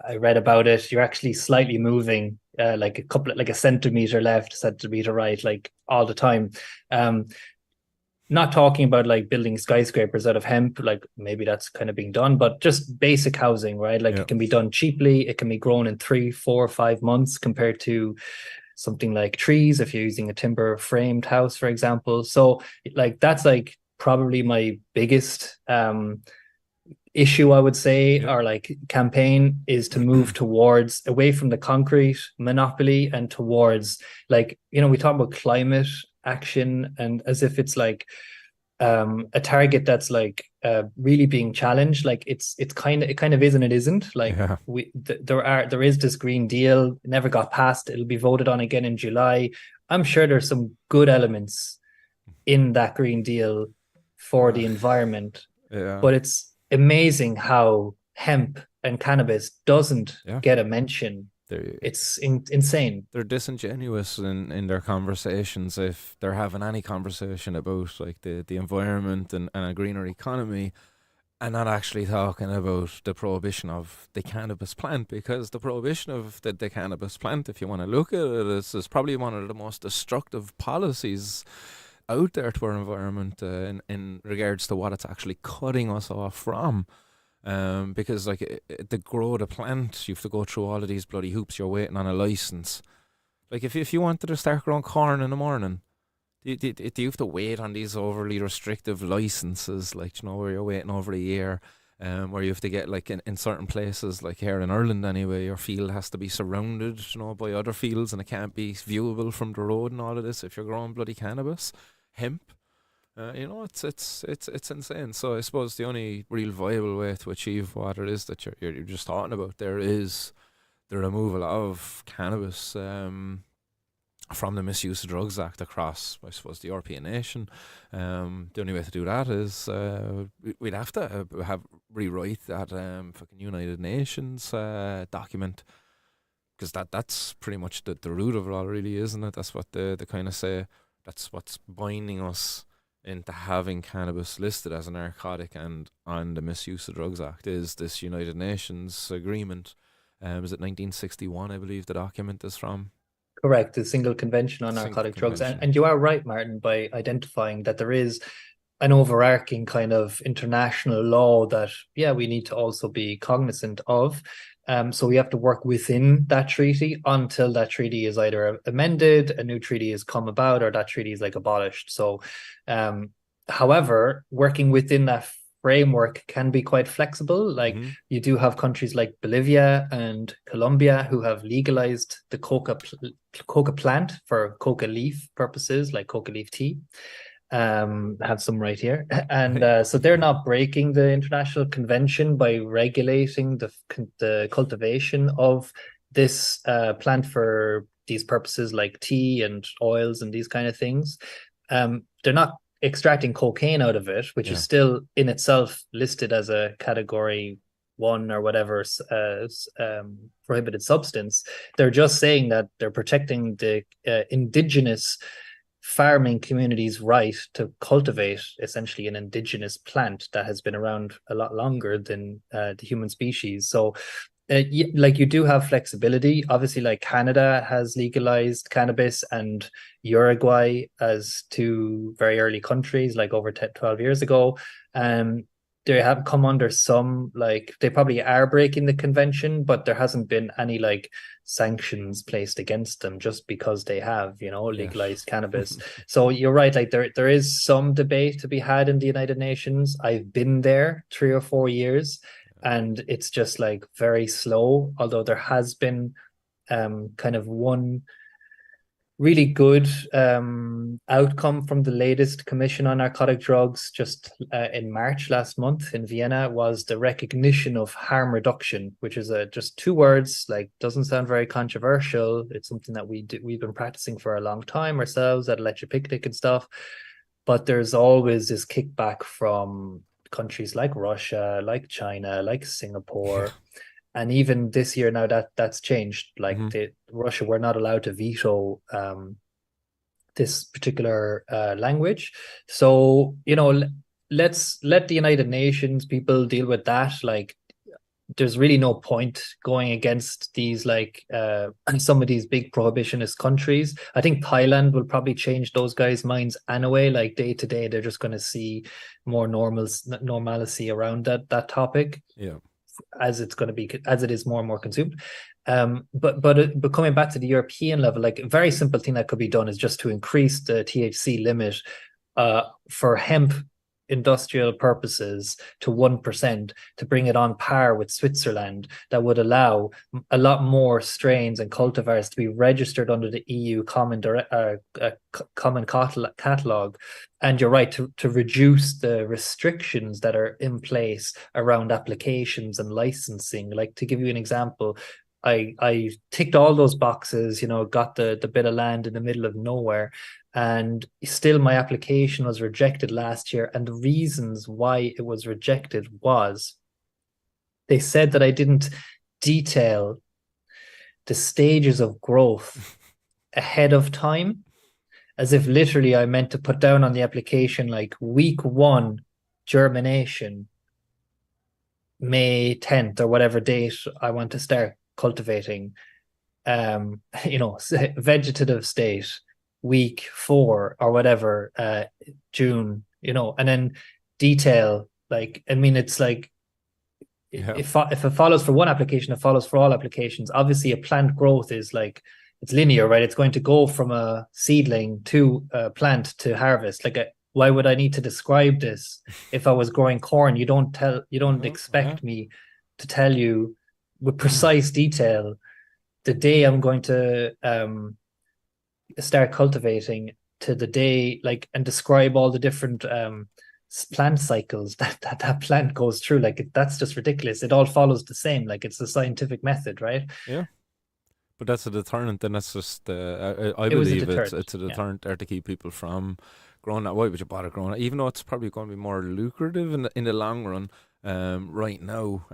I read about it. You're actually slightly moving, like a centimeter left, centimeter right, like all the time. Not talking about like building skyscrapers out of hemp, like maybe that's kind of being done, but just basic housing, right? Like Yeah. it can be done cheaply. It can be grown in 3, 4, 5 months compared to something like trees if you're using a timber framed house, for example. So like that's like probably my biggest issue, I would say, Yeah. or like campaign, is to move towards away from the concrete monopoly and towards, like, we talk about climate action and as if it's like a target that's like really being challenged. Like it kind of is and it isn't. Like Yeah. there is this Green Deal. It never got passed. It'll be voted on again in July. I'm sure there's some good elements in that Green Deal for Uh, the environment, yeah. but it's amazing how hemp and cannabis doesn't Yeah. get a mention. They're It's insane. they're disingenuous in their conversations if they're having any conversation about like the environment and a greener economy, and not actually talking about the prohibition of the cannabis plant, because the prohibition of the cannabis plant, if you want to look at it, is probably one of the most destructive policies out there to our environment, in regards to what it's actually cutting us off from. Because like to grow the plant, you have to go through all of these bloody hoops. You're waiting on a license. Like if you wanted to start growing corn in the morning, do you have to wait on these overly restrictive licenses? Like, where you're waiting over a year. Where you have to get, like, in certain places, like here in Ireland anyway, your field has to be surrounded, by other fields, and it can't be viewable from the road and all of this if you're growing bloody cannabis, hemp. It's insane. So I suppose the only real viable way to achieve what it is that you're just talking about there is the removal of cannabis, from the Misuse of Drugs Act across, I suppose, the European nation. The only way to do that is we'd have to have rewrite that fucking United Nations document, because that's pretty much the root of it all, really, isn't it? That's what they kind of say. That's what's binding us into having cannabis listed as a narcotic and on the Misuse of Drugs Act is this United Nations agreement. Is it 1961, I believe the document is from? Correct, the Single Convention on Single Narcotic Drugs. And, Convention. and you are right, Martin, by identifying that there is an overarching kind of international law that, yeah, we need to also be cognizant of. So we have to work within that treaty until that treaty is either amended, a new treaty has come about, or that treaty is like abolished. So, however, working within that framework can be quite flexible. Like Mm-hmm. you do have countries like Bolivia and Colombia who have legalized the coca plant for coca leaf purposes, like coca leaf tea. I have some right here, and Right. so they're not breaking the international convention by regulating the cultivation of this plant for these purposes, like tea and oils and these kind of things. They're not extracting cocaine out of it, which is Yeah. still in itself listed as a category one or whatever prohibited substance. They're just saying that they're protecting the indigenous farming community's right to cultivate essentially an indigenous plant that has been around a lot longer than the human species. So like you do have flexibility. Obviously, like Canada has legalized cannabis, and Uruguay as two very early countries, like over 10, 12 years ago. they have come under some, like, they probably are breaking the convention, but there hasn't been any like sanctions placed against them just because they have, Yes. legalized cannabis. So you're right, like there is some debate to be had in the United Nations. I've been there 3 or 4 years, and it's just like very slow, although there has been kind of one really good outcome from the latest Commission on Narcotic Drugs just in March last month in Vienna was the recognition of harm reduction, which is just 2 words, like doesn't sound very controversial. It's something that we've been practicing for a long time ourselves at Electric Picnic and stuff. But there's always this kickback from countries like Russia, like China, like Yeah. Singapore, and even this year now that's changed. Like Hmm. Russia were not allowed to veto this particular language. So let's let the United Nations people deal with that. Like there's really no point going against these like some of these big prohibitionist countries. I think Thailand will probably change those guys' minds anyway. Like day to day, they're just going to see more normalcy around that topic Yeah. as it's going to be as it is more and more consumed. But coming back to the European level, like a very simple thing that could be done is just to increase the THC limit for hemp industrial purposes to 1% to bring it on par with Switzerland. That would allow a lot more strains and cultivars to be registered under the EU common catalog. And you're right to reduce the restrictions that are in place around applications and licensing. Like to give you an example, I ticked all those boxes, got the bit of land in the middle of nowhere, and still my application was rejected last year. And the reasons why it was rejected was they said that I didn't detail the stages of growth ahead of time, as if literally I meant to put down on the application like week 1 germination, May 10th or whatever date I want to start cultivating, vegetative state, week 4 or whatever, June, and then detail. Like, I mean, it's like Yeah. if it follows for one application, it follows for all applications. Obviously, a plant growth is like it's linear, right? It's going to go from a seedling to a plant to harvest. Like, why would I need to describe this if I was growing corn? You don't Yeah. expect me to tell you with precise detail the day I'm going to start cultivating to the day, like, and describe all the different plant cycles that plant goes through. Like, that's just ridiculous. It all follows the same. Like, it's a scientific method, right? Yeah. But that's a deterrent, then that's just I It was a believe deterrent. it's a Yeah. deterrent there to keep people from growing that. Why would you bother growing it? Even though it's probably going to be more lucrative in the long run. Right now,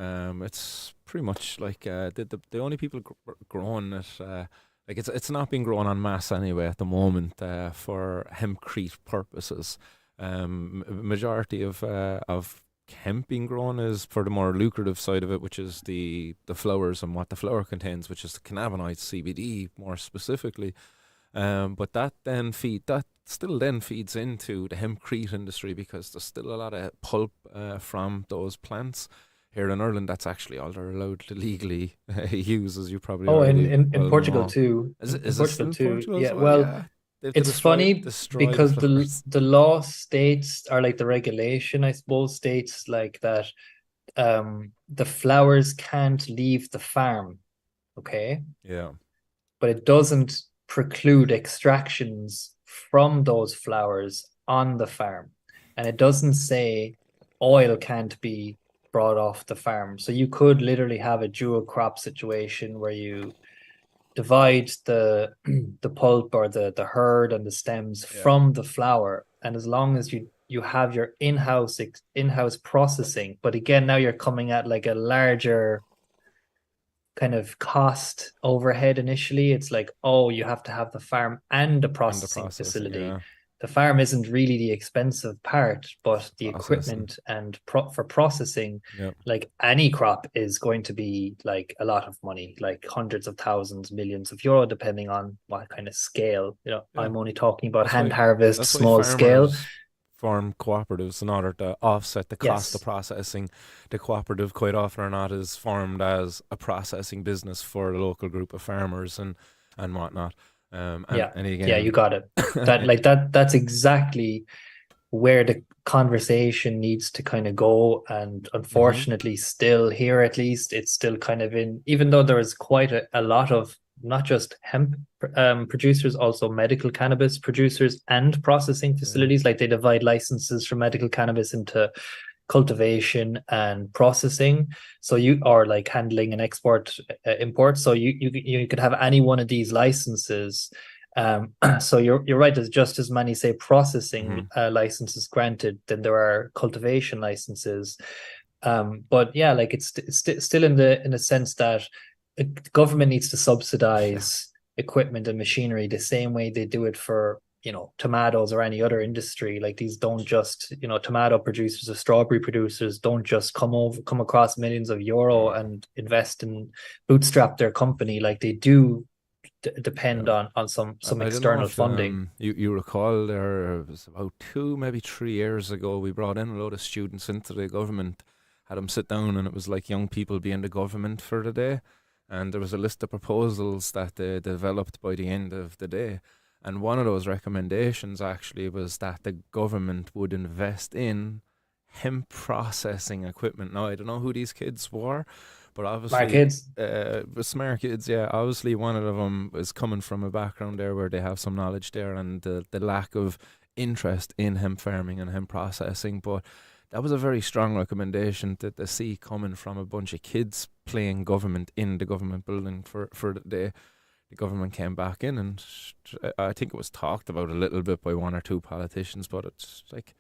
it's pretty much like the only people growing it, like it's not being grown en masse anyway at the moment for hempcrete purposes. Majority of hemp being grown is for the more lucrative side of it, which is the flowers and what the flower contains, which is the cannabinoids, CBD more specifically. But that still then feeds into the hempcrete industry because there's still a lot of pulp from those plants. Here in Ireland, that's actually all they're allowed to legally use, as you probably Oh, in already in, in well Portugal know. too. In Is it Portugal still in too. Portugal as Yeah. well? Well, Yeah, they have to it's funny destroy the because the flowers. the law states, or like the regulation, I suppose, states like that the flowers can't leave the farm. Okay. Yeah, But it doesn't preclude extractions from those flowers on the farm. And it doesn't say oil can't be brought off the farm. So you could literally have a dual crop situation where you divide the the pulp or the herd and the stems yeah, from the flower. And as long as you have your in-house processing, but again, now you're coming at like a larger kind of cost overhead initially. It's like, oh, you have to have the farm and the and the processing processing. facility. Yeah, The farm isn't really the expensive part, but the processing. equipment and for processing, Yeah, like any crop, is going to be like a lot of money, like hundreds of thousands, millions of euro, depending on what kind of scale. yeah. I'm only talking about That's hand why harvest, that's why small scale. form cooperatives in order to offset the cost of Yes. processing. The cooperative, quite often or not, is formed as a processing business for a local group of farmers and whatnot. Yeah. And Yeah, you again, got it. That's exactly where the conversation needs to kind of go. And hmm unfortunately, still here at least, it's still kind of in, even though there is quite a lot of not just hemp producers, also medical cannabis producers and processing yeah, facilities. Like they divide licenses for medical cannabis into cultivation and processing. So you are like handling and import. So you could have any one of these licenses. So you're right. There's just as many, say, hmm processing licenses granted than there are cultivation licenses. But yeah, like it's still in the sense that the government needs to yeah, subsidize equipment and machinery the same way they do it for tomatoes or any other industry. Like these don't just tomato producers or strawberry producers don't just come across millions of euro no, and invest in bootstrap their company. Like they do depend yeah. on some I don't know external if funding. you recall, there was about 2, maybe 3 years ago, we brought in a load of students into the government, had them sit down, and it was like young people being the government for the day. And there was a list of proposals that they developed by the end of the day. And one of those recommendations actually was that the government would invest in hemp processing equipment. Now, I don't know who these kids were, but My obviously, kids. with smart kids, yeah, obviously one of them is coming from a background there where they have some knowledge there, and the lack of interest in hemp farming and hemp processing. But that was a very strong recommendation to see coming from a bunch of kids playing government in the government building for the day. The government came back in, and I think it was talked about a little bit by one or two politicians, but it's like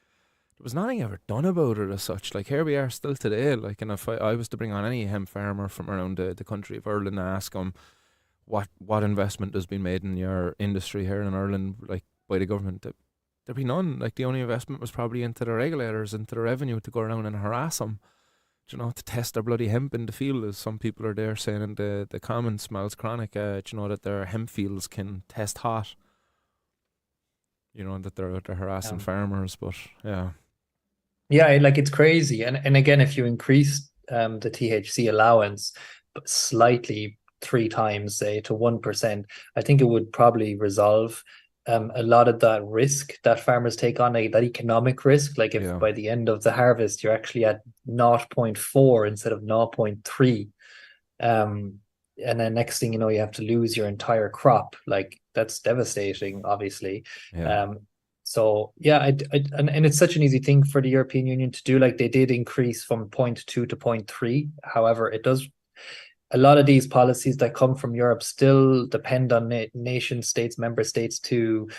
there was nothing ever done about it as such. Like here we are still today. Like, and if I was to bring on any hemp farmer from around the country of Ireland and ask them what investment has been made in your industry here in Ireland, like by the government, there'd be none. Like the only investment was probably into the regulators, into the revenue to go around and harass them. To test their bloody hemp in the field, as some people are there saying in the comments, smells chronic. That their hemp fields can test hot. That they're harassing Um, farmers, but yeah, yeah, like it's crazy. And again, if you increase the THC allowance slightly 3 times, say to 1%, I think it would probably resolve a lot of that risk that farmers take on, like that economic risk. Like if yeah, by the end of the harvest you're actually at 0.4 instead of 0.3, um, and then next thing you know, you have to lose your entire crop. Like that's devastating, obviously. yeah. Um, so yeah, and it's such an easy thing for the European Union to do. Like they did increase from zero point 0.2 to zero point 0.3. However, it does a lot of these policies that come from Europe still depend on nation states, member states to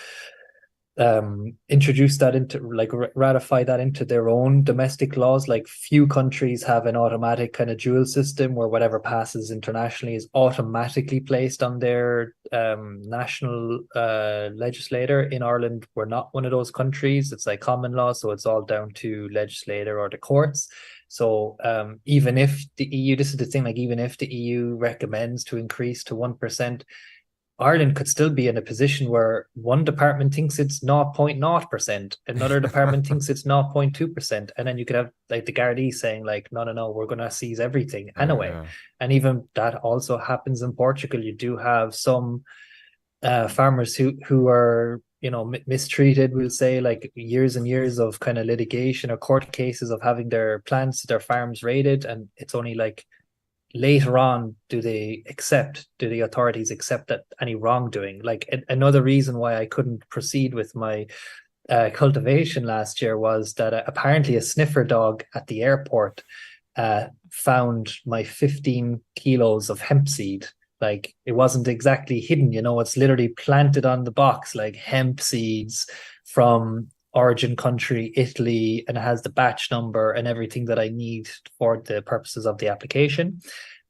introduce that into like ratify that into their own domestic laws. Like few countries have an automatic kind of dual system where whatever passes internationally is automatically placed on their national legislator. In Ireland, we're not one of those countries. It's like common law, so it's all down to legislator or the courts. So even if the EU, this is the thing, like even if the EU recommends to increase to 1%, Ireland could still be in a position where one department thinks it's 0.0%, another department thinks it's 0.2%, and then you could have like the Gardaí saying like, no, no, no, we're going to seize everything anyway. Yeah, And even that also happens in Portugal. You do have some farmers who are mistreated. We'll say like years and years of kind of litigation or court cases of having their plants, their farms raided, and it's only like later on do the authorities accept that any wrongdoing. Like another reason why I couldn't proceed with my cultivation last year was that apparently a sniffer dog at the airport found my 15 kilos of hemp seed. Like it wasn't exactly hidden, it's literally planted on the box, like hemp seeds from origin country Italy, and it has the batch number and everything that I need for the purposes of the application.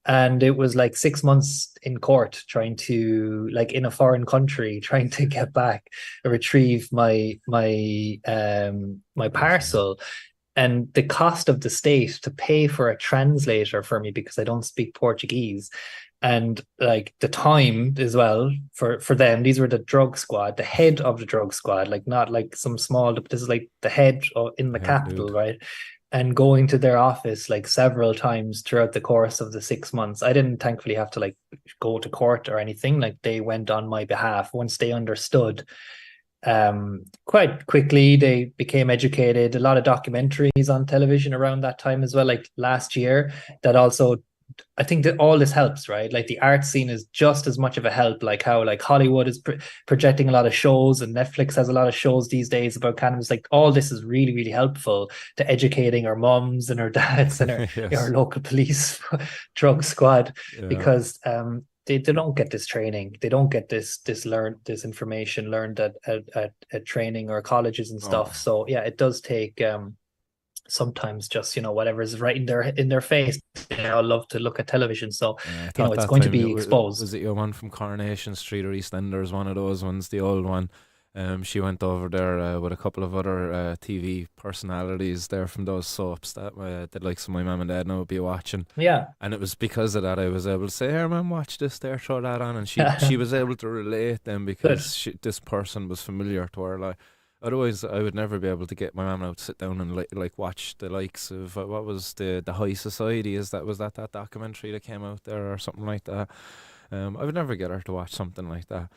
And it was like 6 months in court trying to, like in a foreign country, trying to get back, retrieve my listen. parcel. And the cost of the state to pay for a translator for me, because I don't speak Portuguese, And like the time as well for them, these were the drug squad, the head of the drug squad, like not like some small, this is like the head in the head capital, dude. right? And going to their office like several times throughout the course of the 6 months. I didn't thankfully have to like go to court or anything. Like they went on my behalf once they understood. Quite quickly they became educated. A lot of documentaries on television around that time as well, like last year, that also, I think that all this helps, right? Like the art scene is just as much of a help, like how like Hollywood is projecting a lot of shows and Netflix has a lot of shows these days about cannabis. Like all this is really, really helpful to educating our mums and our dads and our Yes. local police drug squad, Yeah. because they don't get this training. They don't get this information learned at training or colleges and No. stuff. So yeah, it does take sometimes just whatever's right in their face. I love to look at television, so I thought it's that going to time be was exposed. it your one from Coronation Street or EastEnders, one of those ones, the old one. She went over there with a couple of other TV personalities there from those soaps that like some of my mum and dad now would be watching. Yeah. And it was because of that I was able to say, "Here, man, watch this there, throw that on," and she was able to relate then Good. because this person was familiar to her. Like, otherwise, I would never be able to get my mum out to sit down and like watch the likes of what was the High Society. Was that documentary that came out there or something like that? I would never get her to watch something like that.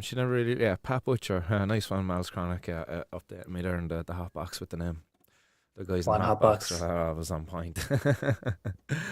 She never really, yeah. Pat Butcher, nice one, Miles Chronic, updated me there in the hot box with the name. The guys in the One hot hot box box. was on point.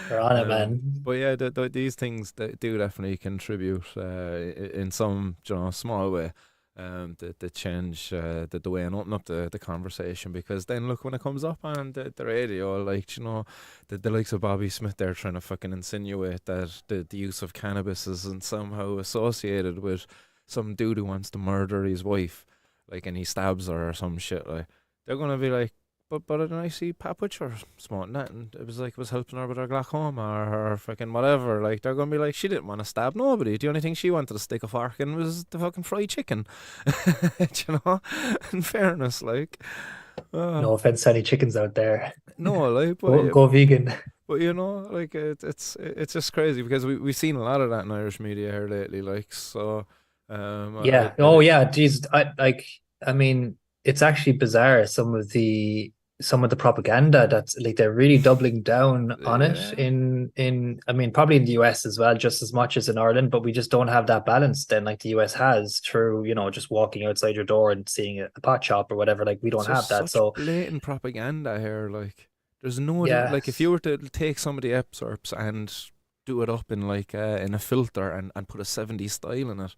They're on it, man. But yeah, these things that do definitely contribute in some small way. To change the way and open up the conversation, because then look, when it comes up on the radio, like the likes of Bobby Smith, they're trying to fucking insinuate that the use of cannabis isn't somehow associated with some dude who wants to murder his wife, like, and he stabs her or some shit. Like, they're gonna be like, but then I see Pat Butcher smoking that, and it was like it was helping her with her glaucoma or her fucking whatever. Like, they're gonna be like, she didn't want to stab nobody. The only thing she wanted to stick a fork in was the fucking fried chicken. you know, in fairness, like, uh, No offense to any chickens out there. no, like, Go vegan. but like it's just crazy because we've seen a lot of that in Irish media here lately, like, so. Yeah. Oh yeah. Geez. I mean, it's actually bizarre. Some of the propaganda that's like they're really doubling down on it Yeah. in I mean probably in the US as well, just as much as in Ireland, but we just don't have that balance then like the US has through, just walking outside your door and seeing a pot shop or whatever. Like we It's don't just have that. such So blatant propaganda here. Like, there's no like, if you yes. were to take some of the excerpts and do it up in like in a filter and put a 70s style in it,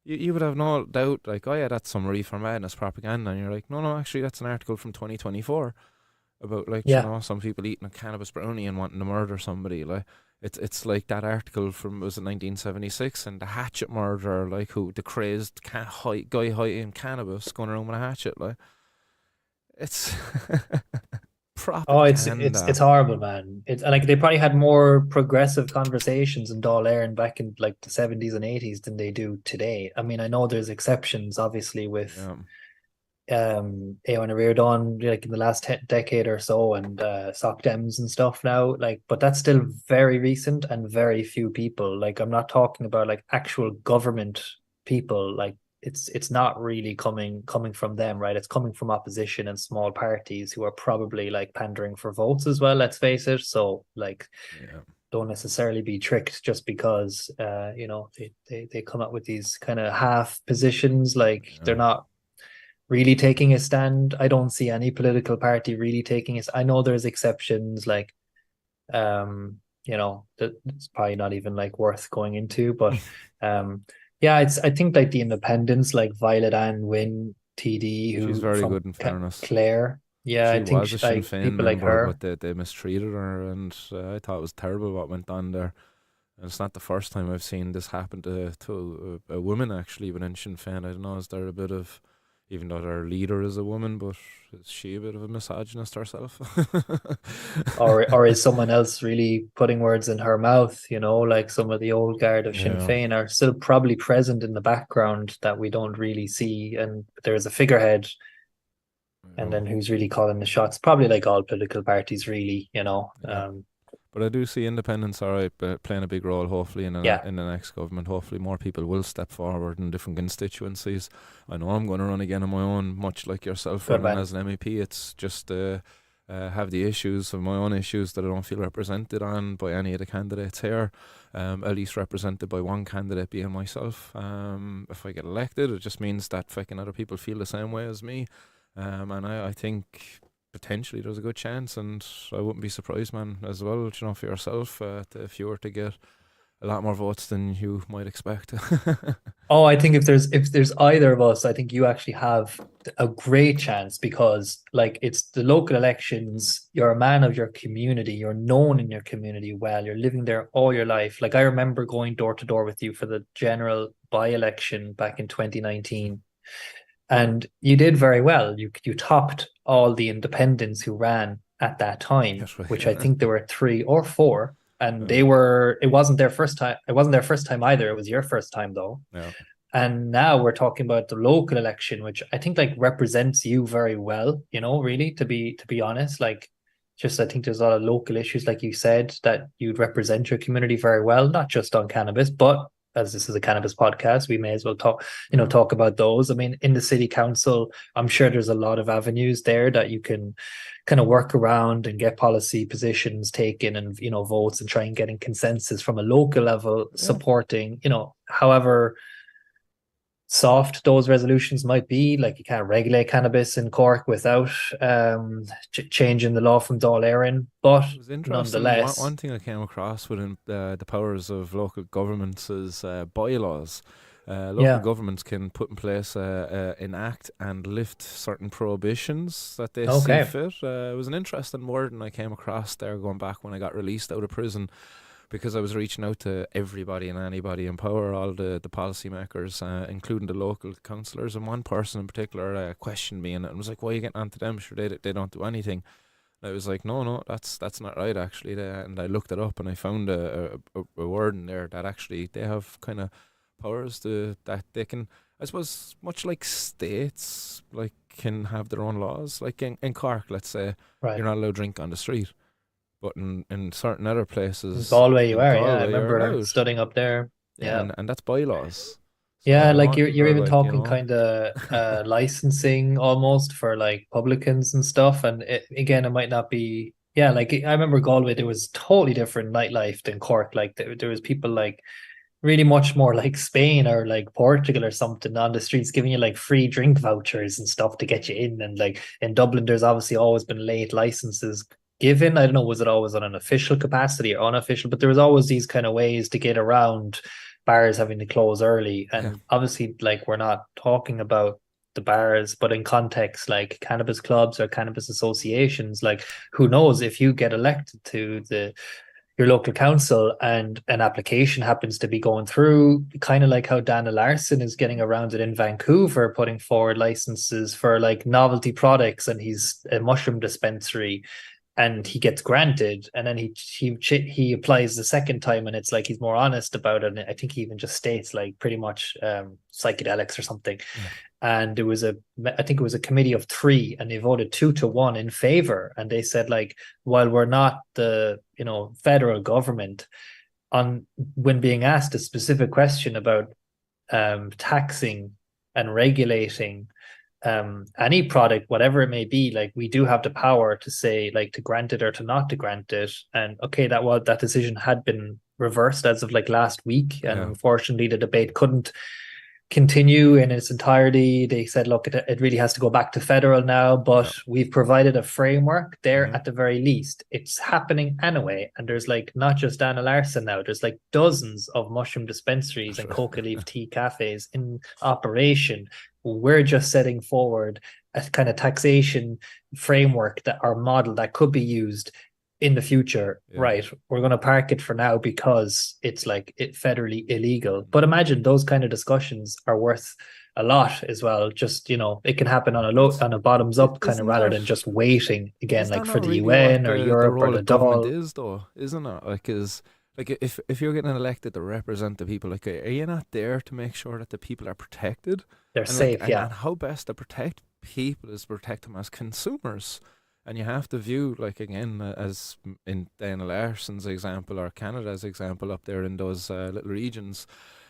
you would have no doubt like, oh yeah, that's some reefer madness propaganda, and you're like, no, actually that's an article from 2024 about, like, Yeah. some people eating a cannabis brownie and wanting to murder somebody. Like, it's like that article from, was it 1976, and the hatchet murderer, like, who the crazed guy hiding cannabis going around with a hatchet. Like, it's Oh, it's propaganda. horrible, man. It's like they probably had more progressive conversations in Dáil Éireann back in like the 70s and 80s than they do today. I mean, I know there's exceptions, obviously, with Yeah, Eowyn Reardon, like in the last decade or so, and Soc Dems and stuff now. Like, but that's still very recent and very few people. Like, I'm not talking about like actual government people. Like, it's not really coming from them, right? It's coming from opposition and small parties who are probably like pandering for votes as well. Let's face it. So, like, yeah, don't necessarily be tricked just because they come up with these kind of half positions. Like, they're yeah. not really taking a stand. I don't see any political party really taking it. I know there's exceptions, like that it's probably not even like worth going into, but yeah, I think like the independents, like Violet Ann Wynne TD, She's who very from good, in fairness. Clare. Yeah, I She think was a Sinn like Féin people like member, but her. they mistreated her, and I thought it was terrible what went on there. And it's not the first time I've seen this happen to a woman actually within Sinn Féin. I don't know, is there a bit of, even though their leader is a woman, but is she a bit of a misogynist herself? Or is someone else really putting words in her mouth, like some of the old guard of Sinn Yeah. Féin are still probably present in the background that we don't really see. And there's a figurehead, and Yeah. then who's really calling the shots? Probably like all political parties, really, Yeah. But I do see independents, all right, playing a big role. Hopefully, Yeah, in the next government, hopefully more people will step forward in different constituencies. I know I'm going to run again on my own, much like yourself good running man. as an MEP. It's just have the issues of my own issues that I don't feel represented on by any of the candidates here. At least represented by one candidate being myself. If I get elected, it just means that fucking other people feel the same way as me. And I think potentially there's a good chance, and I wouldn't be surprised, man, as well, you know, for yourself, if you were to get a lot more votes than you might expect. Oh, I think if there's either of us, I think you actually have a great chance because like it's the local elections, you're a man of your community, you're known in your community well, you're living there all your life. Like I remember going door to door with you for the general by-election back in 2019. And you did very well. You topped all the independents who ran at that time, Yes, right. which I think there were three or four. And Yeah, it wasn't their first time. It wasn't their first time either. It was your first time though. yeah, And now we're talking about the local election, which I think like represents you very well, really, to be honest. Like just I think there's a lot of local issues, like you said, that you'd represent your community very well, not just on cannabis, but as this is a cannabis podcast, we may as well yeah, talk about those. I mean, in the city council, I'm sure there's a lot of avenues there that you can kind of work around and get policy positions taken and, votes and try and getting consensus from a local level yeah. supporting, however soft those resolutions might be. Like you can't regulate cannabis in Cork without changing the law from Dáil Éireann, but It was interesting. One nonetheless, thing I came across within the powers of local governments is bylaws. Local yeah, governments can put in place, enact and lift certain prohibitions that they see okay, fit. It was an interesting word, and I came across there going back when I got released out of prison, because I was reaching out to everybody and anybody in power, all the policymakers, including the local councillors. And one person in particular questioned me, and I was like, "Why are you getting onto them? Sure, they don't do anything." And I was like, "No, that's not right, actually." And I looked it up, and I found a word in there that actually they have kind of powers that they can, I suppose, much like states, like can have their own laws. Like in Cork, let's say, right. you're not allowed to drink on the street, but in certain other In places Galway, you in are, yeah. I Galway, you're remember allowed. studying up there. Yeah, Yeah. and that's bylaws. So Yeah, like I you're wonder, even like, you talking know, kind of licensing almost for like publicans and stuff. And again, it might not be. Yeah, like I remember Galway, there was totally different nightlife than Cork. Like there was people like really much more like Spain or like Portugal or something on the streets giving you like free drink vouchers and stuff to get you in. And like in Dublin, there's obviously always been late licenses given. I don't know, was it always on an official capacity or unofficial? But there was always these kind of ways to get around bars having to close early. yeah, And obviously, like we're not talking about the bars, but in context like cannabis clubs or cannabis associations, like who knows if you get elected to the your local council and an application happens to be going through, kind of like how Dana Larson is getting around it in Vancouver, putting forward licenses for like novelty products, and he's a mushroom dispensary and he gets granted, and then he applies the second time and it's like he's more honest about it, and I think he even just states like pretty much psychedelics or something. yeah, And I think it was a committee of three, and they voted 2-1 in favor. And they said like, while we're not the federal government, on when being asked a specific question about taxing and regulating any product, whatever it may be, like we do have the power to say like to grant it or to not to grant it. And okay, that decision had been reversed as of like last week, and yeah, unfortunately the debate couldn't continue in its entirety. They said, look, it really has to go back to federal now, but yeah. we've provided a framework there Mm-hmm. at the very least. It's happening anyway. And there's like not just Anna Larson now, there's like dozens of mushroom dispensaries That's and right. coca leaf tea cafes in operation. We're just setting forward a kind of taxation framework that our model that could be used in the future. Yeah. Right, we're going to park it for now because it's like federally illegal. But imagine those kind of discussions are worth a lot as well. Just it can happen on a But low on a bottoms up kind of isn't rather that than just waiting again is like that for not the really what UN or the Europe or role the of government DAL. is, though, isn't it? Like, is like if you're getting elected to represent the people, like, are you not there to make sure that the people are protected? They're And like, safe, yeah. and how best to protect people is protect them as consumers. And you have to view, like, again, as in Dana Larson's example or Canada's example up there in those little regions,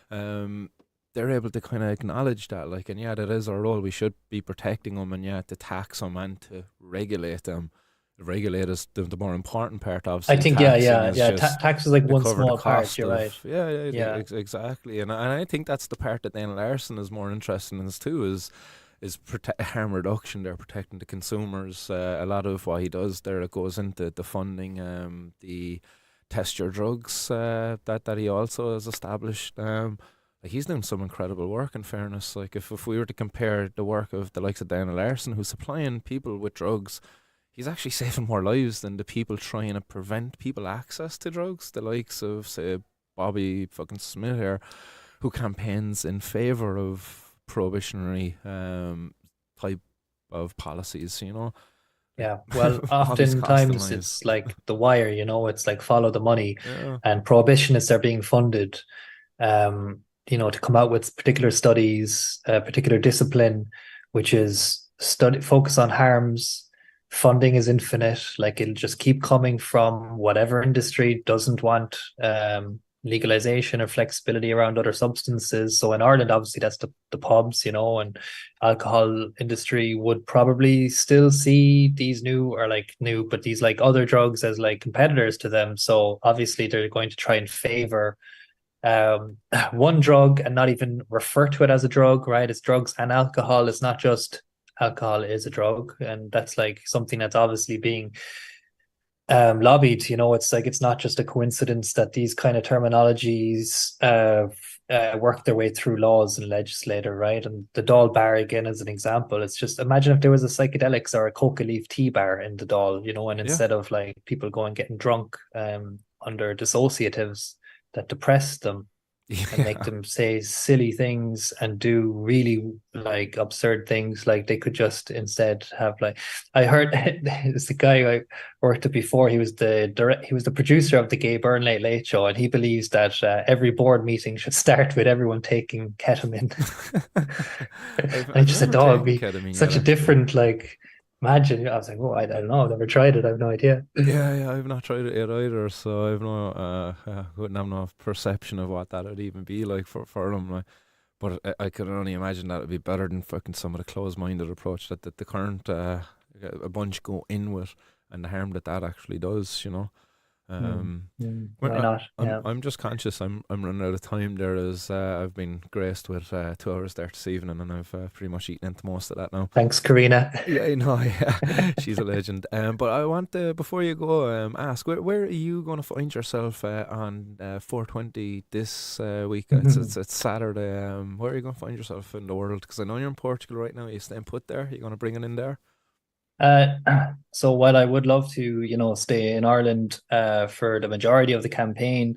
um, they're able to kind of acknowledge that, like, and yeah, that is our role. We should be protecting them, and yeah, to tax them and to regulate them. Regulate is the more important part. I Obviously, think, yeah, taxing yeah, is yeah. just Tax is like to one cover the small part. cost You're right. of, yeah, yeah, Yeah. exactly. And I think that's the part that Dana Larson is more interested in, too, is harm reduction. They're protecting the consumers. A lot of what he does there, it goes into the funding, the test your drugs, that he also has established. Like, he's doing some incredible work, in fairness. Like, if we were to compare the work of the likes of Dana Larson, who's supplying people with drugs, he's actually saving more lives than the people trying to prevent people access to drugs. The likes of, say, Bobby fucking Smith here, who campaigns in favor of prohibitionary type of policies. Like, Yeah. Well, all these costing oftentimes lives. it's like The Wire, it's like follow the money, Yeah, and prohibitionists are being funded, to come out with particular studies, particular discipline, which is focus on harms. Funding is infinite. Like, it'll just keep coming from whatever industry doesn't want legalization or flexibility around other substances. So in Ireland, obviously that's the pubs, and alcohol industry would probably still see these but these like other drugs as like competitors to them. So obviously they're going to try and favor one drug and not even refer to it as a drug, right? It's drugs and alcohol. It's not just alcohol is a drug, and that's like something that's obviously being lobbied. It's like it's not just a coincidence that these kind of terminologies work their way through laws and legislator, right? And the Dáil bar again as an example. It's just imagine if there was a psychedelics or a coca leaf tea bar in the Dáil, and yeah. instead of like people going getting drunk under dissociatives that depress them and make Yeah. them say silly things and do really like absurd things. Like they could just instead have like I heard it's the guy I worked with before. He was the producer of the Gay Byrne Late Late Show, and he believes that every board meeting should start with everyone taking ketamine. And I I've just said, never "Oh, it'd taken be ketamine yet, such a actually. different like." Imagine, I was like, "Oh, I don't know. I've never tried it. I have no idea." Yeah, yeah, I've not tried it yet either, so I've no, wouldn't have no perception of what that would even be like for them. Like, but I could only imagine that would be better than fucking some of the closed-minded approach that the current a bunch go in with, and the harm that actually does. Why not? Yeah. I'm just conscious. I'm running out of time. There is I've been graced with 2 hours there this evening, and I've pretty much eaten into most of that now. Thanks, Karina. Yeah, I know. Yeah, she's a legend. But I want to, before you go, ask where are you going to find yourself on 420 this week? It's Saturday. Where are you going to find yourself in the world? Because I know you're in Portugal right now. Are you staying put there? Are you going to bring it in there? Uh, so while I would love to, stay in Ireland for the majority of the campaign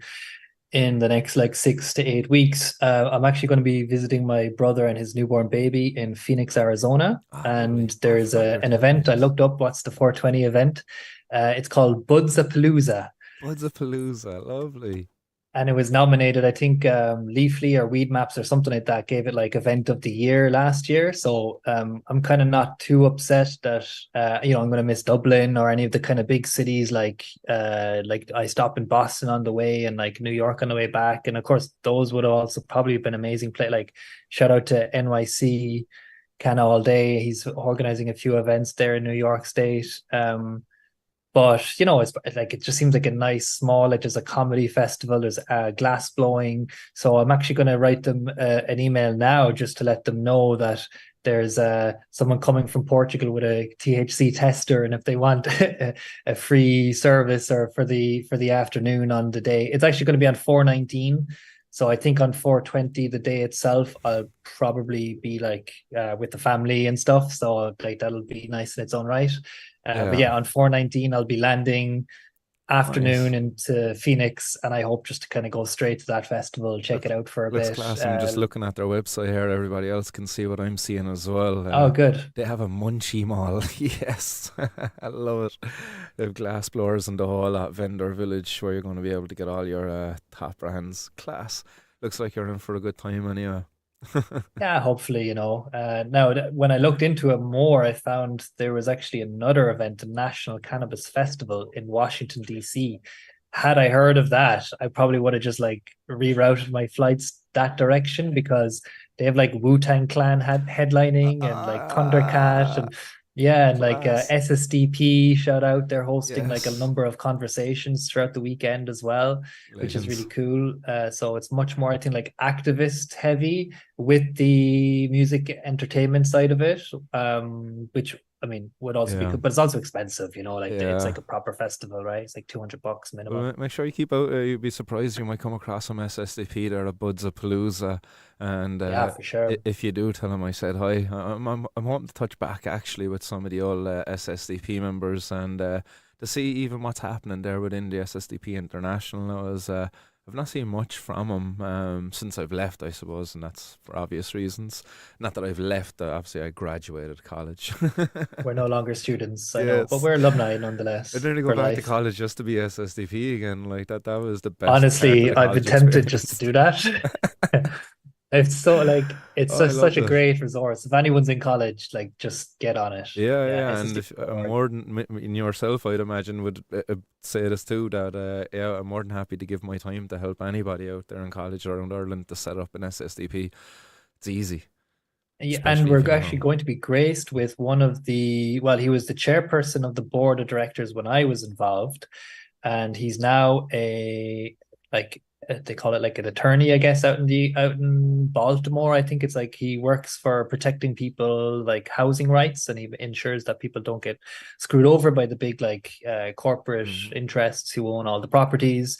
in the next like 6 to 8 weeks, I'm actually going to be visiting my brother and his newborn baby in Phoenix, Arizona. Ah, lovely. And Oh, I there's forgot you were an doing event. I babies. looked up what's the 420 event. It's called Budzapalooza. Buds of Palooza, lovely. And it was nominated, I think, Leafly or Weed Maps or something like that gave it like event of the year last year. So I'm kind of not too upset that I'm going to miss Dublin or any of the kind of big cities like I stopped in Boston on the way and like New York on the way back. And of course, those would have also probably been amazing play. Like shout out to NYC, Canna all day. He's organizing a few events there in New York State. But it's like it just seems like a nice small like there's a comedy festival, there's glass blowing. So I'm actually going to write them an email now just to let them know that there's someone coming from Portugal with a THC tester, and if they want a free service or for the afternoon on the day, it's actually going to be on 419. So I think on 420, the day itself, I'll probably be like with the family and stuff. So like that'll be nice in its own right. But Yeah, yeah, on 419, I'll be landing afternoon nice. into Phoenix, and I hope just to kind of go straight to that festival, check Look, it out for a looks bit. class. I'm just looking at their website here. Everybody else can see what I'm seeing as well. Oh, good. They have a munchie mall. Yes, I love it. They have glass blowers and the whole vendor village where you're going to be able to get all your top brands. Class. Looks like you're in for a good time anyway. Yeah, hopefully, Now, when I looked into it more, I found there was actually another event, a National Cannabis Festival in Washington, D.C. Had I heard of that, I probably would have just like rerouted my flights that direction because they have like Wu-Tang Clan headlining and like Thundercat Ah, and yeah, and like class. SSDP, shout out. They're hosting like a Yes, number of conversations throughout the weekend as well, which is really legends. cool. So it's much more, I think, like activist heavy with the music entertainment side of it, which I mean would also be Yeah, good, but it's also expensive, like it's yeah. like a proper festival, right? It's like $200 Well, minimum. make sure you keep out. You'd be surprised you might come across some SSDP there at Buds of Palooza, and Yeah, for sure. if you do, tell them I said hi. I'm hoping to touch back actually with some of the old SSDP members and to see even what's happening there within the SSDP International. I was I've not seen much from them since I've left, I suppose, and that's for obvious reasons. Not that I've left. Obviously, I graduated college. We're no longer students, I know, but Yes. we're alumni I'd nonetheless nearly go for back to life. college just to be SSDP again. Like that was the best part of Honestly, the I've been college tempted just to experience. do that. It's so like it's Oh, I just such loved a it. great resource. If anyone's in college, like just get on it. Yeah, Yeah, yeah, and if SSD.org. more than in yourself, I'd imagine would say this too. That yeah, I'm more than happy to give my time to help anybody out there in college around Ireland to set up an SSDP. It's easy, Yeah, and especially if we're you actually know. going to be graced with one of the, well, he was the chairperson of the board of directors when I was involved, and he's now a like they call it like an attorney, I guess, out in Baltimore. I think it's like he works for protecting people like housing rights, and he ensures that people don't get screwed over by the big like corporate Hmm. interests who own all the properties.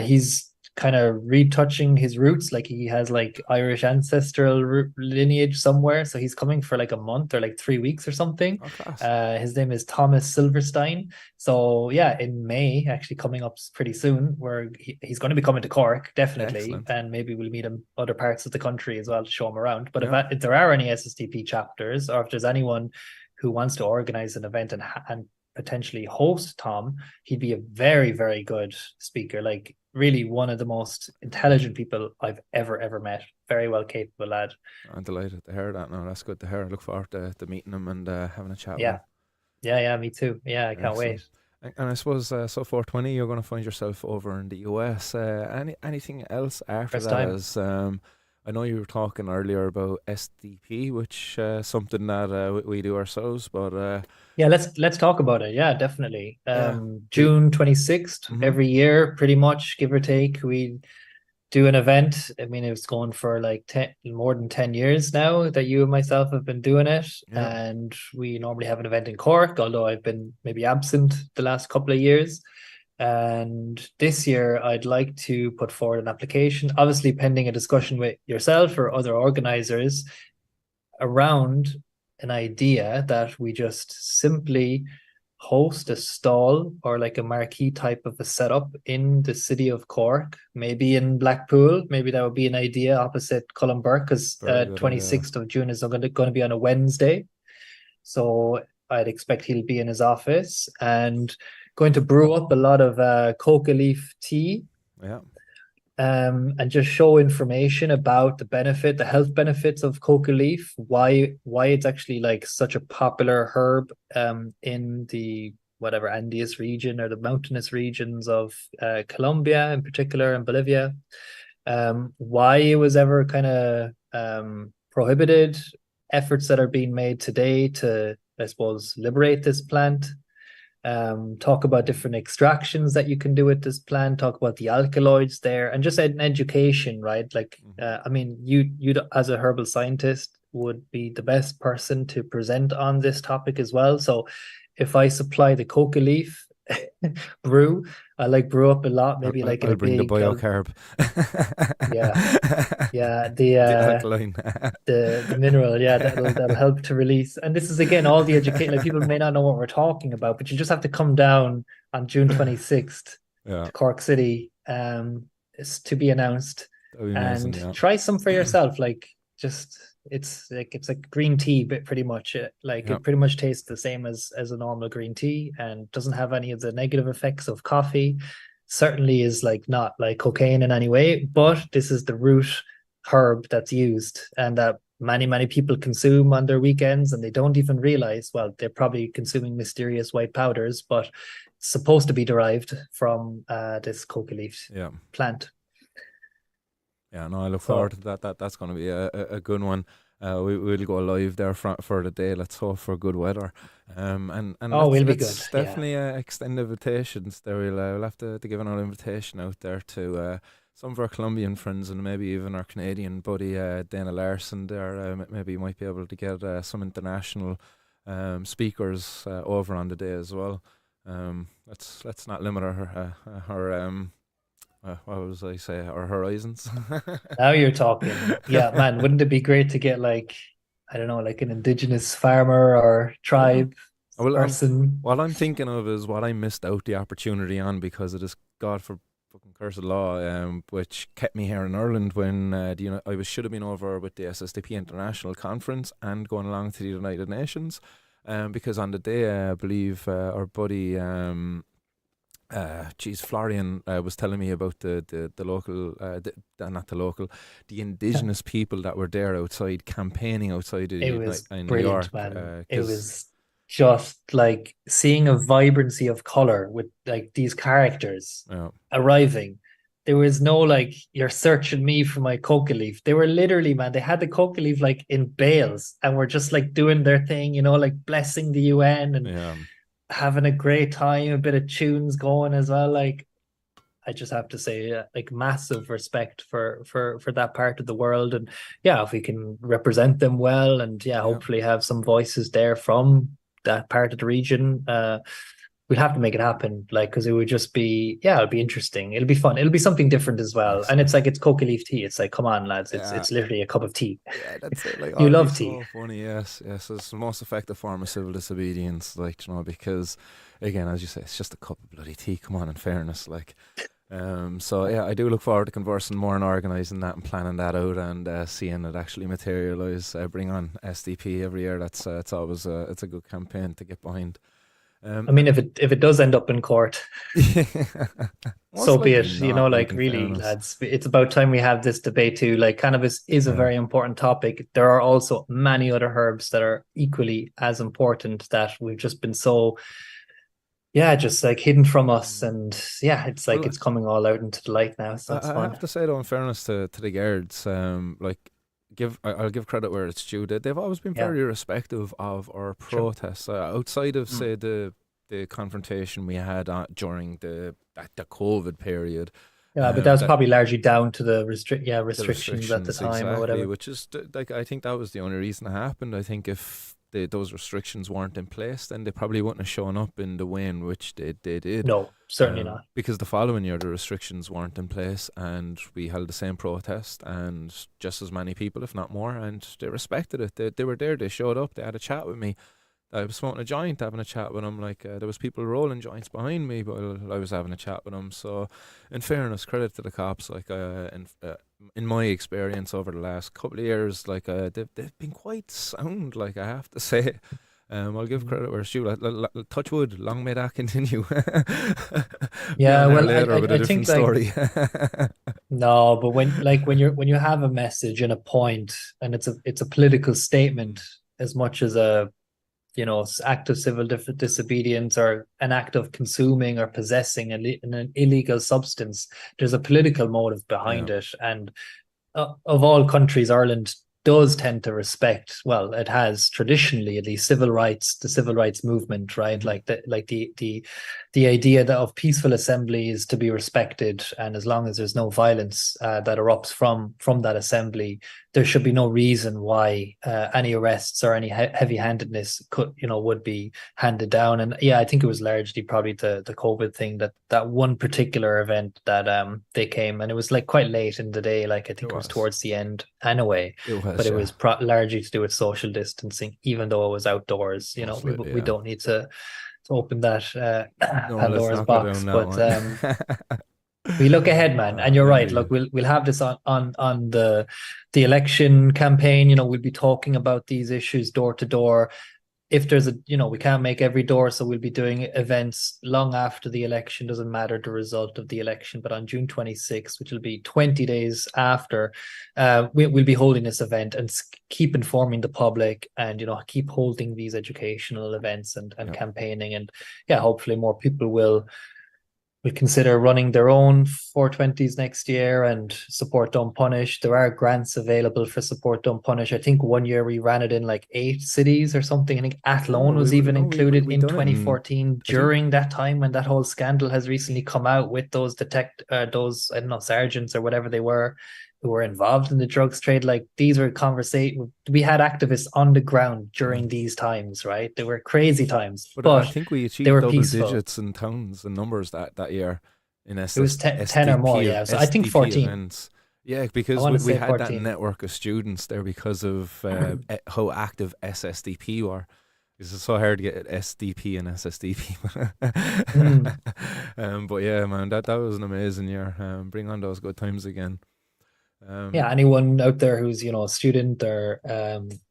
He's kind of retouching his roots, like he has like Irish ancestral lineage somewhere, so he's coming for like a month or like 3 weeks or something. Oh, class. His name is Thomas Silverstein. So yeah, in May, actually coming up pretty soon, where he's going to be coming to Cork, definitely, Excellent. and maybe we'll meet him other parts of the country as well to show him around. But Yeah. if there are any SSTP chapters, or if there's anyone who wants to organize an event and potentially host Tom, he'd be a very, very good speaker. Like really one of the most intelligent people I've ever met. Very well capable lad. I'm delighted to hear that. No, that's good to hear. I look forward to meeting him and having a chat with Yeah. him. Yeah, me too. Yeah, I can't Excellent. wait. And I suppose so 420, you're going to find yourself over in the US. Anything else after First that? time. As I know you were talking earlier about SDP, which something that we do ourselves, but Yeah, let's talk about it. Yeah, definitely. yeah, the June 26th, mm-hmm, every year, pretty much, give or take, we do an event. I mean, it's going for like more than 10 years now that you and myself have been doing it. yeah, And we normally have an event in Cork, although I've been maybe absent the last couple of years. And this year, I'd like to put forward an application, obviously pending a discussion with yourself or other organizers around an idea that we just simply host a stall or like a marquee type of a setup in the city of Cork, maybe in Blackpool. Maybe that would be an idea opposite Cullenburg, because very good idea. 26th of June is going to be on a Wednesday. So I'd expect he'll be in his office and going to brew up a lot of coca leaf tea, Yeah, and just show information about the health benefits of coca leaf, why it's actually like such a popular herb in the whatever Andes region or the mountainous regions of Colombia in particular and Bolivia, why it was ever kind of prohibited, efforts that are being made today to, I suppose, liberate this plant, talk about different extractions that you can do with this plant, talk about the alkaloids there, and just an education, right? Like, hmm, I mean, you as a herbal scientist would be the best person to present on this topic as well. So, if I supply the coca leaf brew, I like brew up a lot, I'll, maybe I'll, like in I'll a bring the big, biocarb. yeah, yeah, The alkaline. the mineral, yeah, that'll help to release. And this is again all the educate, like people may not know what we're talking about, but you just have to come down on June 26th Yeah, to Cork City. It's to be announced, that'd be amazing. and Yeah. try some for yourself. Like just it's like green tea, but pretty much like Yeah. it pretty much tastes the same as a normal green tea and doesn't have any of the negative effects of coffee. Certainly is like not like cocaine in any way, but this is the root herb that's used and that many people consume on their weekends, and they don't even realize, well, they're probably consuming mysterious white powders, but it's supposed to be derived from this coca leaf Yeah. plant. Yeah, no, I look forward So, to that. That's going to be a good one. We'll go live there for the day. Let's hope for good weather. And oh, we'll be good. let's Yeah. definitely extend invitations there. We'll have to give another invitation out there to some of our Colombian friends and maybe even our Canadian buddy Dana Larson there. Maybe you might be able to get some international speakers over on the day as well. Let's not limit our what was I say? Our horizons. Now you're talking. Yeah, man, wouldn't it be great to get like, I don't know, like an indigenous farmer or Yeah. tribe Well, person? what I'm thinking of is what I missed out the opportunity on because of this God for fucking cursed law, which kept me here in Ireland when I should have been over with the SSDP International Conference and going along to the United Nations, because on the day I believe our buddy Florian was telling me about the local, not the local, the indigenous people that were there outside campaigning outside It was in New brilliant, York. man. It Because was just like seeing a vibrancy of color with like these characters arriving. There was no like, you're searching me for my coca leaf. They were literally, man, they had the coca leaf like in bales and were just like doing their thing, like blessing the UN and yeah, having a great time, a bit of tunes going as well. Like, I just have to say, like, massive respect for that part of the world, and yeah, if we can represent them well, and yeah, yeah. hopefully have some voices there from that part of the region. We'd have to make it happen, like, because it would just be, yeah, it'll be interesting. It'll be fun. It'll be something different as well. And it's Excellent. like it's coca leaf tea. It's like, come on, lads, it's Yeah, it's literally a cup of tea. yeah, that's it. Like, oh, You it'd be love tea. so funny. Yes, yes. It's the most effective form of civil disobedience, like, because, again, as you say, it's just a cup of bloody tea. Come on, in fairness, like. So yeah, I do look forward to conversing more and organising that and planning that out and seeing it actually materialise. Bring on SDP every year. It's always it's a good campaign to get behind. I mean, if it does end up in court, Most so be likely it. not. Like, Like, in really, fairness, lads, it's about time we have this debate too. Like, cannabis is a yeah. very important topic. There are also many other herbs that are equally as important that we've just been so, yeah, just like hidden from us. Mm. And yeah, it's like Well, it's coming all out into the light now. So it's I fun. have to say though, in fairness to the guards, like I'll give credit where it's due. They've always been Yeah, very respectful of our true. protests. Outside of Mm. say the confrontation we had during the COVID period, Yeah, but that was that probably largely down to the the restrictions at the restrictions time or exactly, whatever. which is like I think that was the only reason it happened. I think if those restrictions weren't in place, then they probably wouldn't have shown up in the way in which they did. No, certainly not. Because the following year the restrictions weren't in place, and we held the same protest, and just as many people, if not more, and they respected it. They were there. They showed up. They had a chat with me. I was smoking a joint, having a chat with them. Like there was people rolling joints behind me, but I was having a chat with them. So, in fairness, credit to the cops. Like in my experience over the last couple of years, like they've been quite sound. Like I have to say. I'll give Mm. credit where it's due. Touch wood, long may that continue. Be Yeah, on there well, later with a I different think like, story. no, but when you have a message and a point, and it's a political statement as much as a, act of civil disobedience or an act of consuming or possessing an illegal substance, there's a political motive Yeah. behind it. And of all countries, Ireland does tend to respect, well, it has traditionally at least, civil rights, the civil rights movement, right? Mhm. The idea that of peaceful assembly is to be respected, and as long as there's no violence that erupts from that assembly, there should be no reason why any arrests or any heavy-handedness would be handed down. And yeah, I think it was largely probably the COVID thing, that one particular event that they came, and it was like quite late in the day, like I It think it was was. towards the end anyway, It but was, it yeah. was largely to do with social distancing, even though it was outdoors. Mostly, We yeah. don't need to open that No, let's Pandora's not go box, down that but one. we look ahead, man, and you're right. Look, Indeed. we'll have this on the election campaign. We'll be talking about these issues door to door. if there's a, we can't make every door, so we'll be doing events long after the election. Doesn't matter the result of the election, but on June 26th, which will be 20 days after, we'll be holding this event and keep informing the public, and keep holding these educational events and Yeah. campaigning, and yeah, hopefully more people will consider running their own 420s next year and support Don't Punish. There are grants available for support Don't Punish. I think one year we ran it in like 8 cities or something. I think No, Athlone was even included we in done it in, 2014 I think. during that time when that whole scandal has recently come out with those those, I don't know, sergeants or whatever they were, who were involved in the drugs trade. Like, these were conversation. We had activists on the ground Yeah. during these times, right? They were crazy times, But I but think we they achieved were double peaceful. digits in towns and numbers that year in It was 10 or more, yeah. So I think SDP 14. events. Yeah, I because want to we say had that 14. network of students there because of how active SSDP were. It's so hard to get SDP and SSDP. Mm. But yeah, man, that was an amazing year. Bring on those good times again. Yeah, Um, anyone out there who's, a student or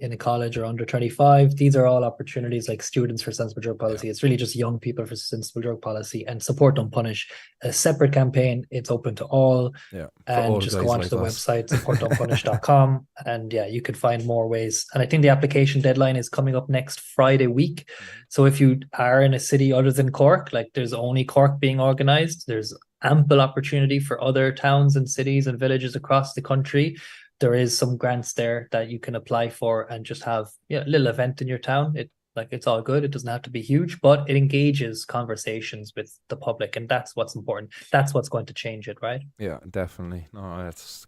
in a college or under 25, these are all opportunities, like Students for Sensible Drug yeah, Policy. It's really just young people for sensible drug policy, and Support Don't Punish, a separate campaign. It's open to all. yeah, for And old just go guys onto like the us. website, supportdon'tpunish.com. And yeah, you can find more ways. And I think the application deadline is coming up next Friday week. Mhm. So if you are in a city other than Cork, like there's only Cork being organized, there's ample opportunity for other towns and cities and villages across the country. There is some grants there that you can apply for and just have, a little event in your town. It's all good. It doesn't have to be huge, but it engages conversations with the public, and that's what's important. That's what's going to change it, right? Yeah, definitely. No, it's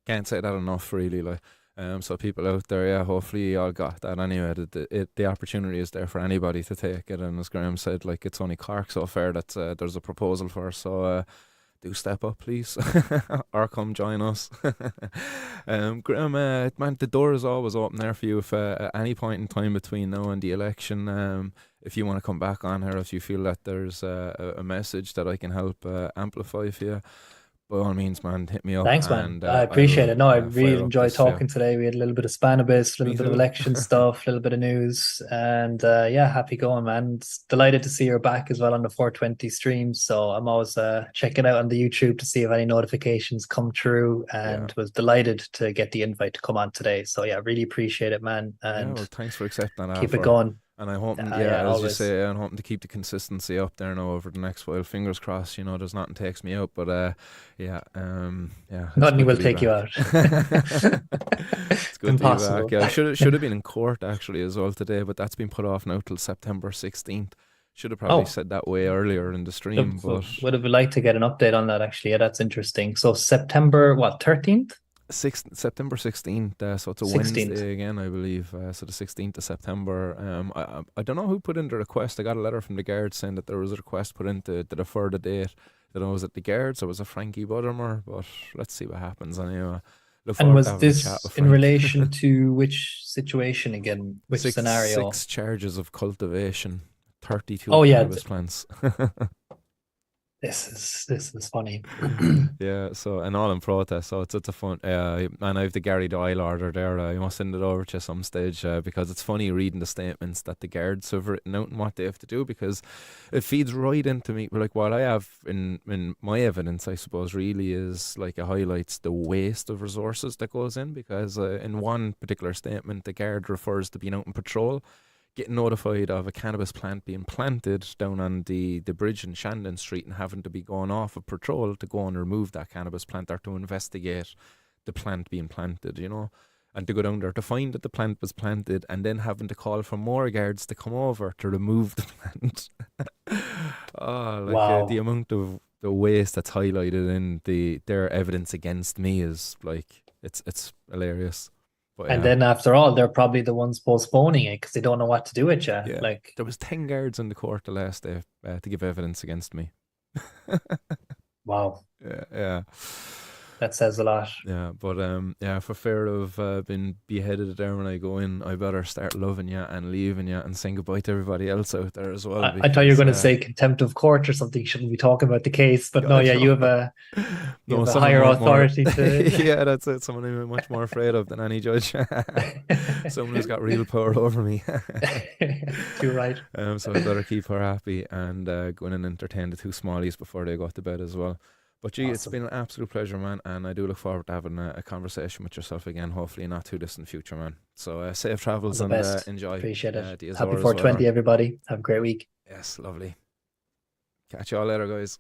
can't say that enough, really. Like, so people out there, yeah, hopefully you all got that anyway. The opportunity is there for anybody to take it, and as Graham said, like, it's only Cork so far that there's a proposal for. So do step up, please, or come join us. Graham, man, the door is always open there for you. If at any point in time between now and the election, if you want to come back on here, if you feel that there's a message that I can help amplify for you, by all means, man, hit me up Thanks, man. and I I'll appreciate it. No, I really fire up enjoyed this for you. talking today. We had a little bit of Spanibus, a Me little bit of too. election stuff, a little bit of news, and yeah, happy going, man. Delighted to see you're back as well on the 420 streams. So I'm always checking out on the YouTube to see if any notifications come through, Yeah. and was delighted to get the invite to come on today. So yeah, really appreciate it, man, Yeah, and well, thanks for accepting that keep it offer. going. And I hope, yeah, Yeah, as you always. say, I'm hoping to keep the consistency up there now over the next while. Fingers crossed, there's nothing takes me out, but yeah, it's Nothing good to will be take you back. out. It's good to be back. Impossible. Yeah, I should have been in court actually as well today, but that's been put off now till September 16th. Should have probably Oh, said that way earlier in the stream, but would have liked to get an update on that actually. Yeah, that's interesting. So September, what, 13th? September 16th, so it's a 16th. Wednesday again, I believe. So the 16th of September. I don't know who put in the request. I got a letter from the guards saying that there was a request put in to defer the date. I don't know, was it the guards or was it Frankie Buttermore? But let's see what happens anyway. Look And forward to was having a chat this with in Frank. relation to which situation again? Which Six scenario? charges of cultivation, 32 Oh yeah, cannabis plants. this is funny. Yeah, so and all in protest, so it's a fun. And I have the Gary Doyle order there. I must send it over to you some stage because it's funny reading the statements that the guards have written out and what they have to do, because it feeds right into me. Like, what I have in my evidence, I suppose, really is like it highlights the waste of resources that goes in, because in one particular statement, the guard refers to being out on patrol, getting notified of a cannabis plant being planted down on the bridge in Shandon Street, and having to be going off of patrol to go and remove that cannabis plant or to investigate the plant being planted, and to go down there to find that the plant was planted, and then having to call for more guards to come over to remove the plant. Oh, like the Wow. amount of the waste that's highlighted in their evidence against me is like it's hilarious. But And yeah. then after all, they're probably the ones postponing it because they don't know what to do with you. Yeah, Like, there was 10 guards in the court the last day to give evidence against me. wow. Yeah, yeah. That says a lot. Yeah, but yeah, for fear of being beheaded there when I go in, I better start loving you and leaving you and saying goodbye to everybody else out there as well I thought you were because going to say contempt of court or something. Shouldn't be talking about the case, but no, God yeah, no, you no, have a someone higher more authority to. yeah, that's it. Someone I'm much more afraid of than any judge. Someone who's got real power over me. Too right. So I better keep her happy and go in and entertain the two smallies before they go to bed as well. But gee, it's Awesome. been an absolute pleasure, man, and I do look forward to having a conversation with yourself again, hopefully in not too distant future, man. So safe All travels the and best. enjoy Appreciate it. the Happy Azores weather. 420, everybody. Have a great week. Yes, lovely. Catch you all later, guys.